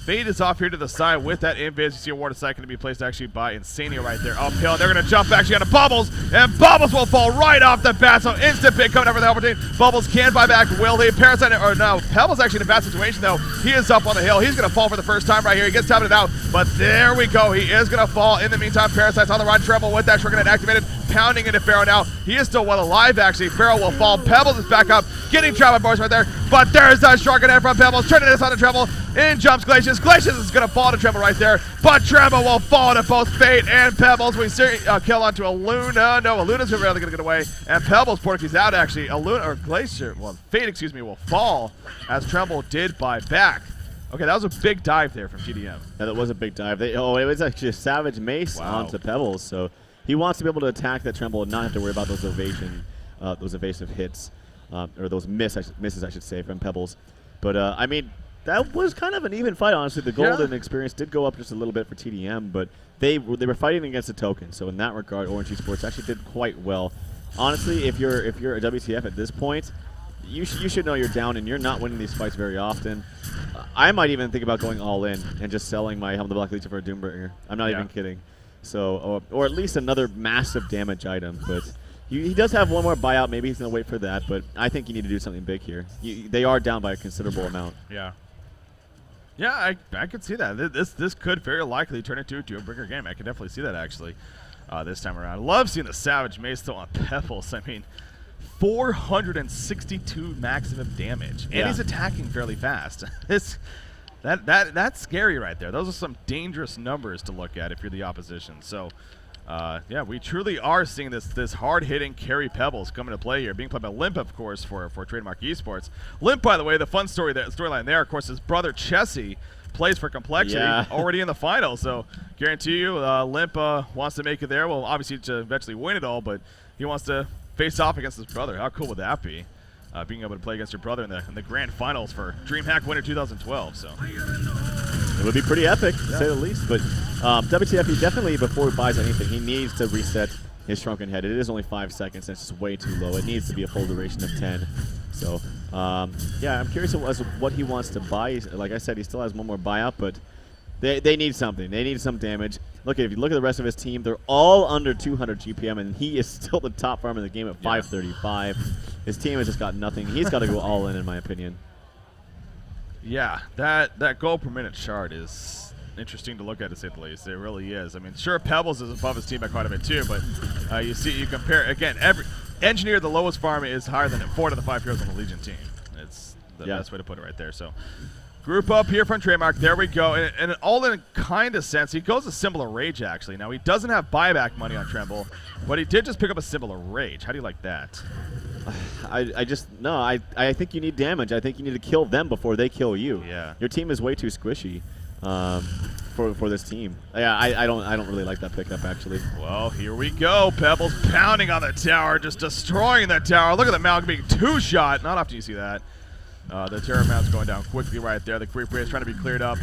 Speaker 1: Fade is off here to the side with that invis. You see a ward of sight going to be placed actually by Insania right there uphill. They're going to jump actually onto Bubbles, and Bubbles will fall right off the bat. So instant pick coming up for the opportunity. Bubbles can buy back. Will he? Parasite, or no, Pebbles actually in a bad situation though. He is up on the hill. He's going to fall for the first time right here. He gets tapped it out, but there we go. He is going to fall. In the meantime, Parasite's on the run. Tremble with that Shuriken activated, pounding into Pharaoh now. He is still well alive actually. Pharaoh will fall. Pebbles is back up, getting trapped by Boris right there, but there's a Shuriken from Pebbles, turning this on to Tremble. In jumps Glacius. Glacius is going to fall to Tremble right there, but Tremble will fall to both Fate and Pebbles. We see kill onto Aluna. No, Aluna's really going to get away, and Pebbles Porky's out actually. Aluna, or Glacier, well, Fate, excuse me, will fall as Tremble did buy back. Okay, that was a big dive there from tdM.
Speaker 2: Yeah, that was a big dive. It was actually a Savage Mace onto Pebbles, so he wants to be able to attack that Tremble and not have to worry about those evasive hits, or those misses, I should say, from Pebbles. But I mean, that was kind of an even fight, honestly. The golden experience did go up just a little bit for tdM, but they were fighting against a token. So in that regard, ORGE Sports actually did quite well. Honestly, if you're a WTF at this point, you should know you're down and you're not winning these fights very often. I might even think about going all in and just selling my Helm of the Black Legion for a Doombringer. I'm not even kidding. So, or at least another massive damage item. But he does have one more buyout. Maybe he's going to wait for that. But I think you need to do something big here. They are down by a considerable amount.
Speaker 1: Yeah. Yeah, I could see that. This could very likely turn into a Doombringer game. I could definitely see that actually this time around. I love seeing the Savage Mace though on Pebbles. I mean, 462 maximum damage, and he's attacking fairly fast. That's scary right there. Those are some dangerous numbers to look at if you're the opposition. So, yeah, we truly are seeing this hard-hitting carry Pebbles come into play here, being played by Limp, of course, for Trademark Esports. Limp, by the way, the fun storyline there, of course, his brother Chessie plays for Complexity, already in the final. So, guarantee you, Limp wants to make it there. Well, obviously to eventually win it all, but he wants to face off against his brother. How cool would that be? Being able to play against your brother in the grand finals for DreamHack winner 2012. So.
Speaker 2: It would be pretty epic, to say the least. But WTF, he definitely, before he buys anything, he needs to reset his Shrunken Head. It is only 5 seconds, and it's just way too low. It needs to be a full duration of 10. So, yeah, I'm curious as to what he wants to buy. Like I said, he still has one more buyout, but they need something. They need some damage. Look, if you look at the rest of his team, they're all under 200 GPM, and he is still the top farmer in the game at 535. His team has just got nothing. He's got to go all in my opinion. Yeah,
Speaker 1: that goal per minute chart is interesting to look at say the least. It really is. I mean, sure, Pebbles is above his team by quite a bit too, but you compare again. Every Engineer, the lowest farm, is higher than 4 to the 5 heroes on the Legion team. It's the best way to put it right there. So, group up here from Trademark. There we go. And all in kind of sense, he goes a Symbol of Rage actually. Now he doesn't have buyback money on Tremble, but he did just pick up a Symbol of Rage. How do you like that?
Speaker 2: I think you need damage. I think you need to kill them before they kill you.
Speaker 1: Yeah.
Speaker 2: Your team is way too squishy for this team. Yeah, I don't really like that pickup actually.
Speaker 1: Well, here we go. Pebbles pounding on the tower, just destroying the tower. Look at the Mount being 2-shot. Not often you see that. The Terror Mount's going down quickly right there. The Creep Raid is trying to be cleared up.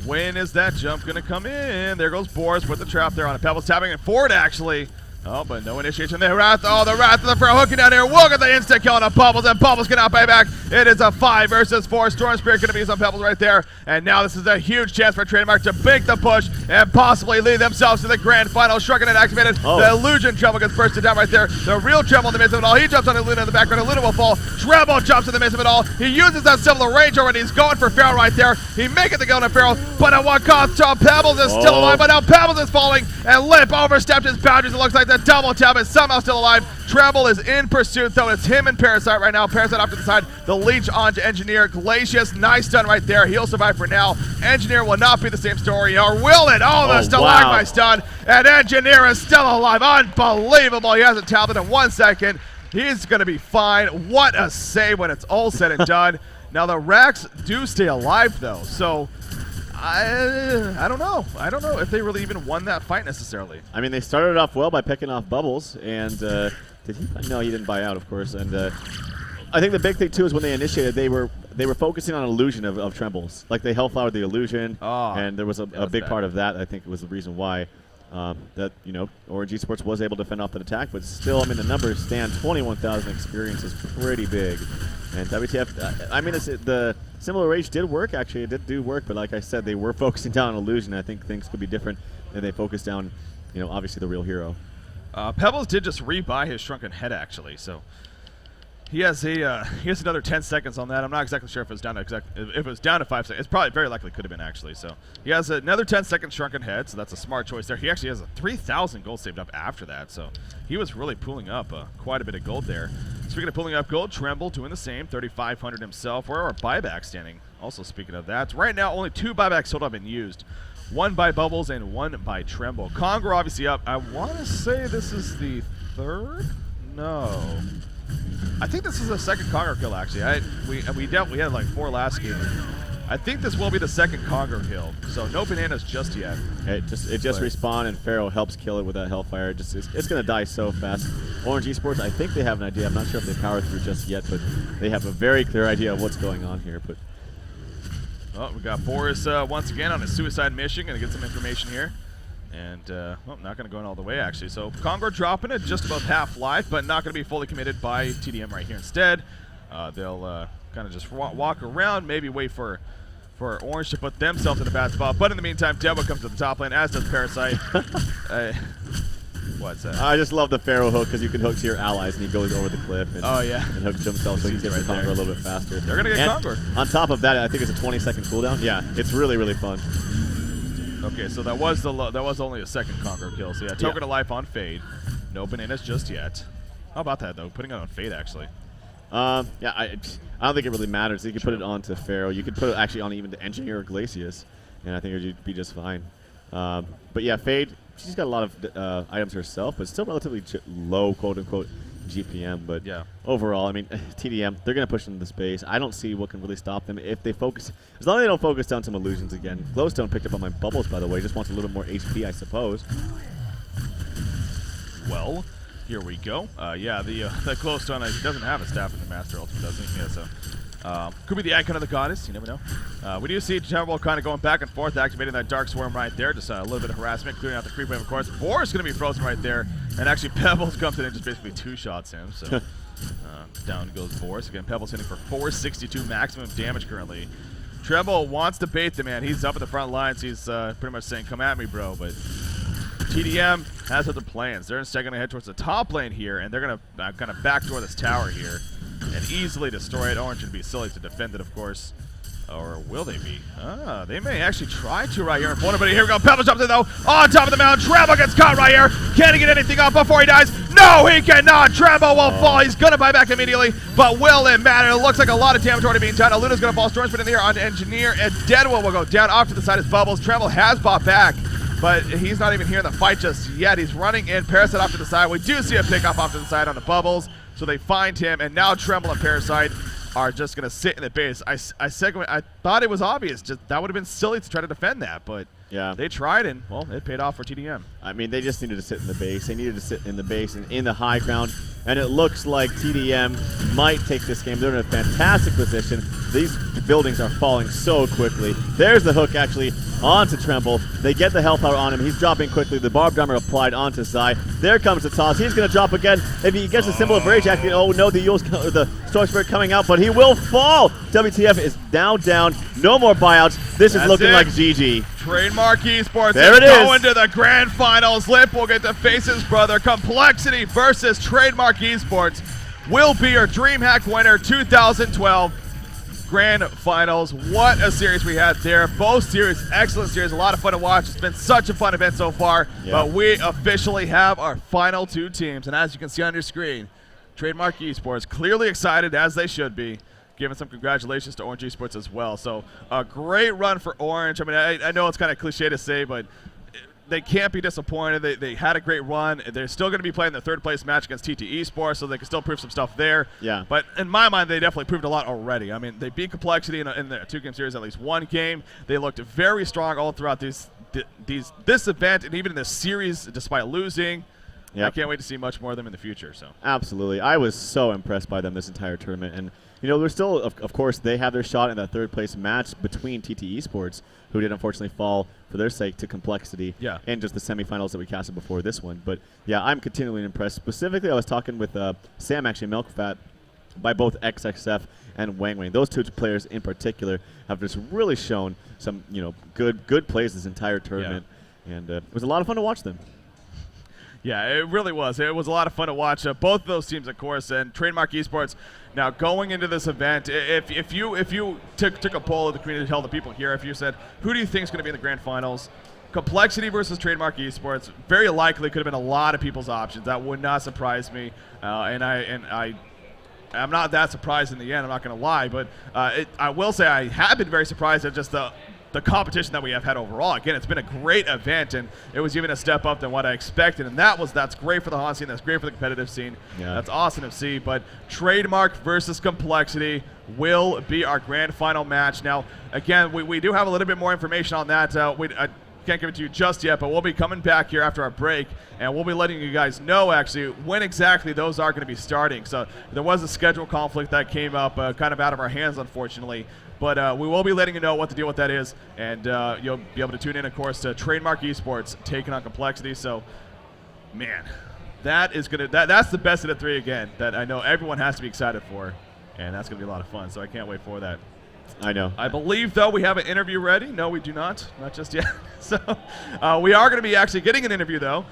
Speaker 1: When is that jump going to come in? There goes Boris with the trap there on it. Pebbles tapping it forward actually. Oh, but no initiation there. The Wrath of the Pharaoh hooking down here. Look at the instant kill on Pebbles, and Pebbles cannot pay back. It is a 5 versus 4. Storm Spirit going to be some Pebbles right there. And now this is a huge chance for Trademark to make the push and possibly lead themselves to the grand final. Shrunken and activated. The Illusion Tremble gets bursted down right there. The real Tremble in the midst of it all. He jumps on Luna in the background. Luna will fall. Tremble jumps in the midst of it all. He uses that Symbol of Rage already. He's going for Pharaoh right there. He makes it to go to Pharaoh, but at what cost? Pebbles is still alive, but now Pebbles is falling, and Lip overstepped his boundaries. It looks like the double tap is somehow still alive. Tremble is in pursuit, though. It's him and Parasite right now. Parasite off to the side. The leech onto Engineer. Glacius, nice stun right there. He'll survive for now. Engineer will not be the same story, or will it? Oh, that's still alive by stun. And Engineer is still alive. Unbelievable. He has a tablet in 1 second. He's going to be fine. What a save when it's all said and done. Now, the Racks do stay alive, though. So, I don't know. I don't know if they really even won that fight necessarily.
Speaker 2: I mean, they started off well by picking off Bubbles, and did he? No, he didn't buy out, of course. And I think the big thing too is when they initiated, they were focusing on illusion of Trembles. Like they hellflowered the illusion, and there was a big part of that. I think was the reason why that ORGE Esports was able to fend off an attack. But still, I mean, the numbers stand. 21,000 experience is pretty big. And WTF, I mean, the Symbol of Rage did work, actually. It did do work, but like I said, they were focusing down on Illusion. I think things could be different if they focused down, obviously the real hero.
Speaker 1: Pebbles did just rebuy his Shrunken Head, actually, so he has another 10 seconds on that. I'm not exactly sure if it was down to 5 seconds. It's probably very likely could have been, actually. So he has another 10-second Shrunken Head, so that's a smart choice there. He actually has a 3,000 gold saved up after that, so he was really pulling up quite a bit of gold there. Speaking of pulling up gold, Tremble doing the same, 3,500 himself. Where are our buybacks standing? Also speaking of that, right now only 2 buybacks sold have been used. 1 by Bubbles and 1 by Tremble. Conger obviously up. I want to say this is the 3rd? No. I think this is the 2nd Conger kill, actually. We had like 4 last game. I think this will be the 2nd Conger kill. So no bananas just yet.
Speaker 2: It just respawned, and Pharaoh helps kill it with that Hellfire. It's going to die so fast. ORGE Esports, I think they have an idea. I'm not sure if they powered through just yet, but they have a very clear idea of what's going on here. But
Speaker 1: we got Boris once again on a suicide mission. Going to get some information here. And, not going to go in all the way, actually. So, Conger dropping it just above half-life, but not going to be fully committed by tdM right here instead. They'll kind of just walk around, maybe wait for ORGE to put themselves in a bad spot. But in the meantime, Deadwood comes to the top lane, as does Parasite. What's that?
Speaker 2: I just love the Pharaoh hook, because you can hook to your allies, and he goes over the cliff and, and hooks to himself so he gets the Conger a little bit faster.
Speaker 1: They're going to get Conger.
Speaker 2: On top of that, I think it's a 20-second cooldown. Yeah, it's really, really fun.
Speaker 1: Okay, so that was only a 2nd Conger kill. So yeah, token of life on Fade. No bananas just yet. How about that though? Putting it on Fade actually.
Speaker 2: I don't think it really matters. You could put it onto Pharaoh. You could put it actually on even the Engineer or Glacius, and I think it would be just fine. But yeah, Fade. She's got a lot of items herself, but still relatively low, quote unquote, GPM. But overall, I mean, tdM, they're going to push into the space. I don't see what can really stop them if they focus. As long as they don't focus down some illusions again. Glowstone picked up on my Bubbles, by the way. Just wants a little more HP, I suppose.
Speaker 1: Well, Here we go. Yeah, the glowstone, he doesn't have a staff in the Master Ultimate, does he? Yeah, so could be the icon of the goddess. You never know. We do see Temple kind of going back and forth, activating that Dark Swarm right there. Just a little bit of harassment, clearing out the creep wave, of course. Boris going to be frozen right there. And actually, Pebbles comes in and just basically two-shots him. So down goes Boris. Again, Pebbles hitting for 462 maximum damage currently. Treble wants to bait the man. He's up at the front lines. He's pretty much saying, come at me, bro. But tdM has other plans. They're instead going to head towards the top lane here, and they're going to kind of backdoor this tower here and easily destroy it. Orange would be silly to defend it, of course. Or will they be? They may actually try to right here in front of it. Here we go. Pebbles jumps in, though. On top of the mountain. Treble gets caught right here. Can he get anything up before he dies? No, he cannot. Treble will fall. He's going to buy back immediately. But will it matter? It looks like a lot of damage already being done. Aluna's going to fall. Storm's been in the air on Engineer. And Deadwood will go down off to the side as Bubbles. Treble has bought back, but he's not even here in the fight just yet. He's running in. Parasite off to the side. We do see a pickoff off to the side on the Bubbles. So they find him. And now Tremble and Parasite are just going to sit in the base. I thought it was obvious. Just that would have been silly to try to defend that, but yeah, they tried, and, well, it paid off for tdM.
Speaker 2: I mean, they just needed to sit in the base. They needed to sit in the base and in the high ground, and it looks like tdM might take this game. They're in a fantastic position. These buildings are falling so quickly. There's the hook, actually, onto Tremble. They get the health out on him. He's dropping quickly. The barbed armor applied onto Zai. There comes the toss. He's going to drop again. If he gets a symbol of rage, actually, oh no, the Storm Spirit coming out, but he will fall. WTF is down. No more buyouts. This is looking like GG.
Speaker 1: Trademark Esports
Speaker 2: there
Speaker 1: is going to the grand finals. Lip will get to face his brother. Complexity versus Trademark Esports will be your DreamHack winner 2012 grand finals. What a series we had there. Both series, excellent series. A lot of fun to watch. It's been such a fun event so far. Yeah. But we officially have our final two teams. And as you can see on your screen, Trademark Esports clearly excited, as they should be. Giving some congratulations to Orange Esports as well. So a great run for Orange. I mean, I know it's kind of cliche to say, but they can't be disappointed. They had a great run. They're still going to be playing the third place match against TT Esports, so they can still prove some stuff there. Yeah. But in my mind, they definitely proved a lot already. I mean, they beat Complexity in the two-game series, at least one game. They looked very strong all throughout this event and even in this series, despite losing. Yep. I can't wait to see much more of them in the future. So
Speaker 2: absolutely. I was so impressed by them this entire tournament. And, you know, they're still, of course, they have their shot in that third-place match between TT Esports, who did unfortunately fall for their sake to Complexity and just the semifinals that we casted before this one. But, yeah, I'm continually impressed. Specifically, I was talking with Sam, actually, Milkfat, by both XXF and Wang Wang. Those two players in particular have just really shown some, you know, good plays this entire tournament. Yeah. And it was a lot of fun to watch them.
Speaker 1: Yeah, it really was. It was a lot of fun to watch both of those teams, of course, and Trademark Esports. Now, going into this event, if you took a poll of the community, tell the people here, if you said, who do you think is going to be in the grand finals? Complexity versus Trademark Esports, very likely could have been a lot of people's options. That would not surprise me, I'm not that surprised in the end, I'm not going to lie, but I will say I have been very surprised at just the competition that we have had overall. Again, it's been a great event, and it was even a step up than what I expected, and that's great for the HON scene, that's great for the competitive scene. Yeah. That's awesome to see, but Trademark versus Complexity will be our grand final match. Now, again, we do have a little bit more information on that. I can't give it to you just yet, but we'll be coming back here after our break, and we'll be letting you guys know, actually, when exactly those are going to be starting. So there was a schedule conflict that came up kind of out of our hands, unfortunately. But we will be letting you know what the deal with that is, and you'll be able to tune in, of course, to Trademark Esports taking on Complexity. So, man, that's the best of the three again that I know everyone has to be excited for, and that's going to be a lot of fun. So I can't wait for that.
Speaker 2: I know.
Speaker 1: I believe, though, we have an interview ready. No, we do not just yet. So we are going to be actually getting an interview, though,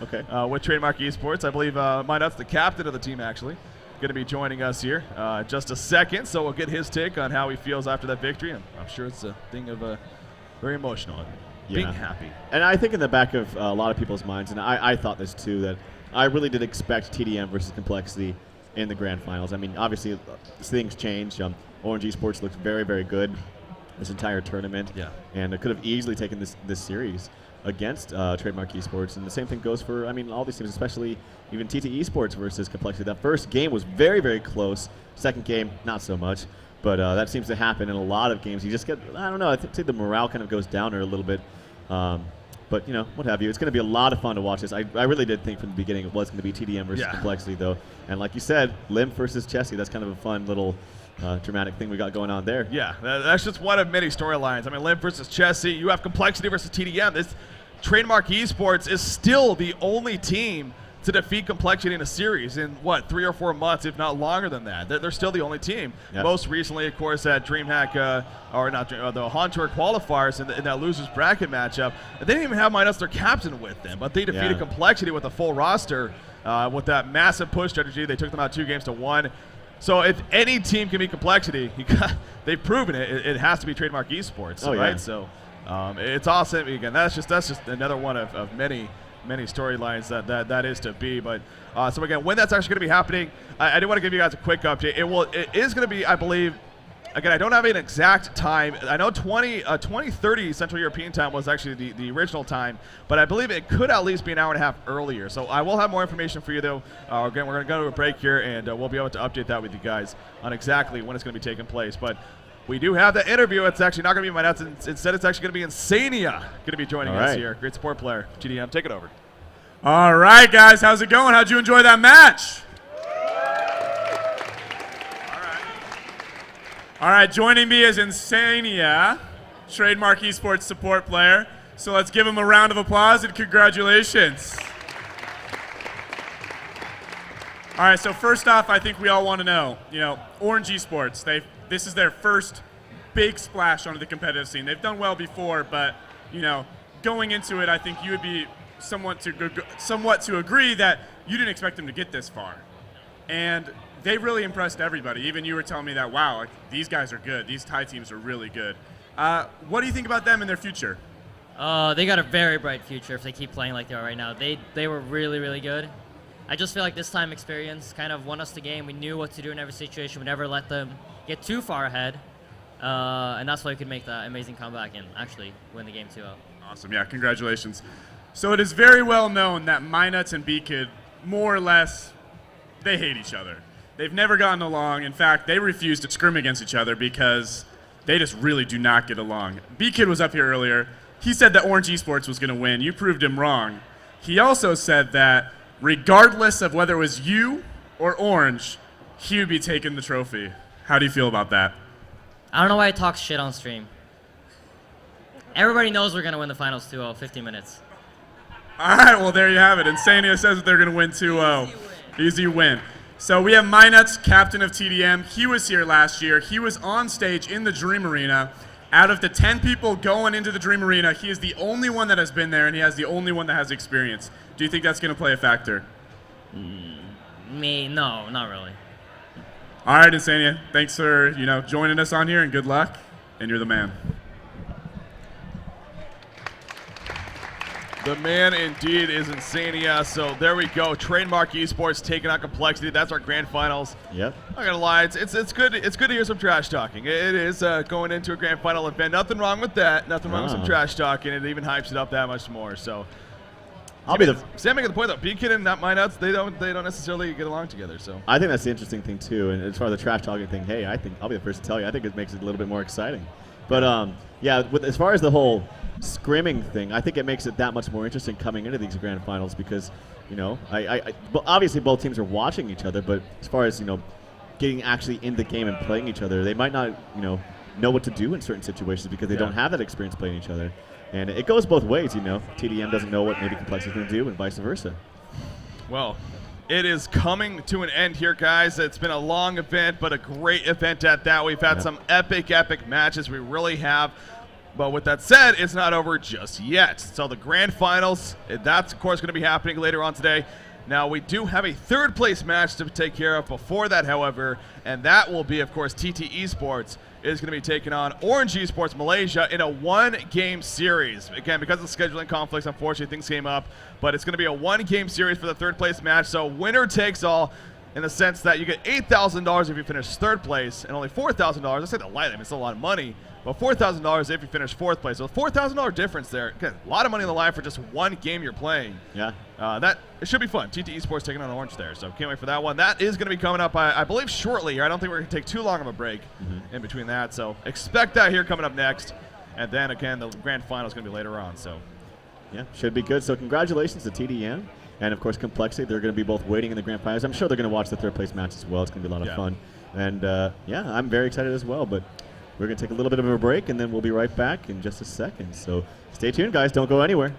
Speaker 1: with Trademark Esports. I believe Minut's the captain of the team, actually, going to be joining us here just a second, so we'll get his take on how he feels after that victory. And I'm sure it's a thing of very emotional and being happy.
Speaker 2: And I think in the back of a lot of people's minds, and I thought this too, that I really did expect tdM versus Complexity in the grand finals. I mean, obviously things change. Orange Esports looked very, very good this entire tournament, and it could have easily taken this series against Trademark Esports, and the same thing goes for, I mean, all these teams, especially even TT Esports versus Complexity. That first game was very, very close. Second game, not so much, but that seems to happen in a lot of games. You just get, I don't know, I think the morale kind of goes down there a little bit. But, you know, what have you. It's going to be a lot of fun to watch this. I really did think from the beginning it was going to be tdM versus Complexity, though. And like you said, Limp versus Chessie, that's kind of a fun little dramatic thing we got going on there.
Speaker 1: Yeah, that's just one of many storylines. I mean, Limp versus Chessie. You have Complexity versus tdM. This Trademark Esports is still the only team to defeat Complexity in a series in, what, 3 or 4 months, if not longer than that. They're still the only team. Yep. Most recently, of course, at DreamHack, the Hontour qualifiers in that losers bracket matchup. They didn't even have Midas, their captain, with them, but they defeated Complexity with a full roster with that massive push strategy. They took them out 2-1. So if any team can beat Complexity, they've proven it. It has to be Trademark Esports, right? Yeah. So it's awesome. Again, that's just another one of many storylines that is to be. But so again, when that's actually going to be happening, I do want to give you guys a quick update. It is going to be, I believe, again, I don't have an exact time. I know 2030 Central European time was actually the original time, but I believe it could at least be an hour and a half earlier. So I will have more information for you, though. Again, we're going to go to a break here, and we'll be able to update that with you guys on exactly when it's going to be taking place. But we do have the interview. It's actually not going to be my nuts. Instead, it's actually going to be Insania going to be joining us here. Great support player. tdM, take it over.
Speaker 3: All right, guys. How's it going? How'd you enjoy that match? All right, joining me is Insania, Trademark Esports support player. So let's give him a round of applause and congratulations. All right, so first off, I think we all want to know, ORGE Esports, this is their first big splash onto the competitive scene. They've done well before, but, going into it, I think you would be somewhat to agree that you didn't expect them to get this far. And they really impressed everybody. Even you were telling me that, wow, these guys are good. These Thai teams are really good. What do you think about them and their future?
Speaker 4: They got a very bright future if they keep playing like they are right now. They were really, really good. I just feel like this time experience kind of won us the game. We knew what to do in every situation. We never let them get too far ahead. And that's why we could make that amazing comeback and actually win the game 2-0.
Speaker 3: Awesome, yeah, congratulations. So it is very well known that MyNuts and B-Kid, more or less, they hate each other. They've never gotten along. In fact, they refuse to scrim against each other because they just really do not get along. B-Kid was up here earlier. He said that ORGE Esports was going to win. You proved him wrong. He also said that regardless of whether it was you or Orange, he would be taking the trophy. How do you feel about that?
Speaker 4: I don't know why I talk shit on stream. Everybody knows we're going to win the finals 2-0, 15 minutes.
Speaker 3: All right, well, there you have it. Insania says that they're going to win 2-0. Easy win. So we have MyNuts, captain of tdM. He was here last year. He was on stage in the Dream Arena. Out of the 10 people going into the Dream Arena, he is the only one that has been there, and he has the only one that has experience. Do you think that's going to play a factor?
Speaker 4: No, not really.
Speaker 3: All right, Insania. Thanks for joining us on here, and good luck. And you're the man.
Speaker 1: The man indeed is Insania. So there we go. Trademark Esports taking on Complexity. That's our grand finals.
Speaker 2: Yep. I'm
Speaker 1: not gonna lie, it's good. It's good to hear some trash talking. It is going into a grand final event. Nothing wrong with that. Nothing wrong with some trash talking. It even hypes it up that much more. So Sam making the point though. B-Kid and not MyNuts, they don't necessarily get along together. So
Speaker 2: I think that's the interesting thing too. And as far as the trash talking thing, hey, I think I'll be the first to tell you. I think it makes it a little bit more exciting. But yeah, as far as the whole scrimming thing, I think it makes it that much more interesting coming into these grand finals because, obviously both teams are watching each other, but as far as, getting actually in the game and playing each other, they might not, know what to do in certain situations because they don't have that experience playing each other. And it goes both ways, tdM doesn't know what maybe Complexity is going to do and vice versa.
Speaker 1: Well, it is coming to an end here, guys. It's been a long event, but a great event at that. We've had some epic matches. We really have. But with that said, it's not over just yet. So the grand finals, that's, of course, going to be happening later on today. Now, we do have a third place match to take care of before that, however, and that will be, of course, TT Esports is going to be taking on ORGE Esports Malaysia in a one-game series. Again, because of scheduling conflicts, unfortunately, things came up, but it's going to be a one-game series for the third place match, so winner takes all in the sense that you get $8,000 if you finish third place and only $4,000. I say that lightly, it's a lot of money, but $4,000 if you finish fourth place. So $4,000 difference there. Again, a lot of money on the line for just one game you're playing.
Speaker 2: Yeah.
Speaker 1: It should be fun. TT Esports taking on ORGE there, so can't wait for that one. That is going to be coming up, I believe, shortly here. I don't think we're going to take too long of a break in between that, so expect that here coming up next. And then, again, the grand final is going to be later on. So
Speaker 2: Yeah, should be good. So congratulations to tdM and, of course, Complexity. They're going to be both waiting in the grand finals. I'm sure they're going to watch the third place match as well. It's going to be a lot of fun. And, yeah, I'm very excited as well. But we're going to take a little bit of a break, and then we'll be right back in just a second. So stay tuned, guys. Don't go anywhere.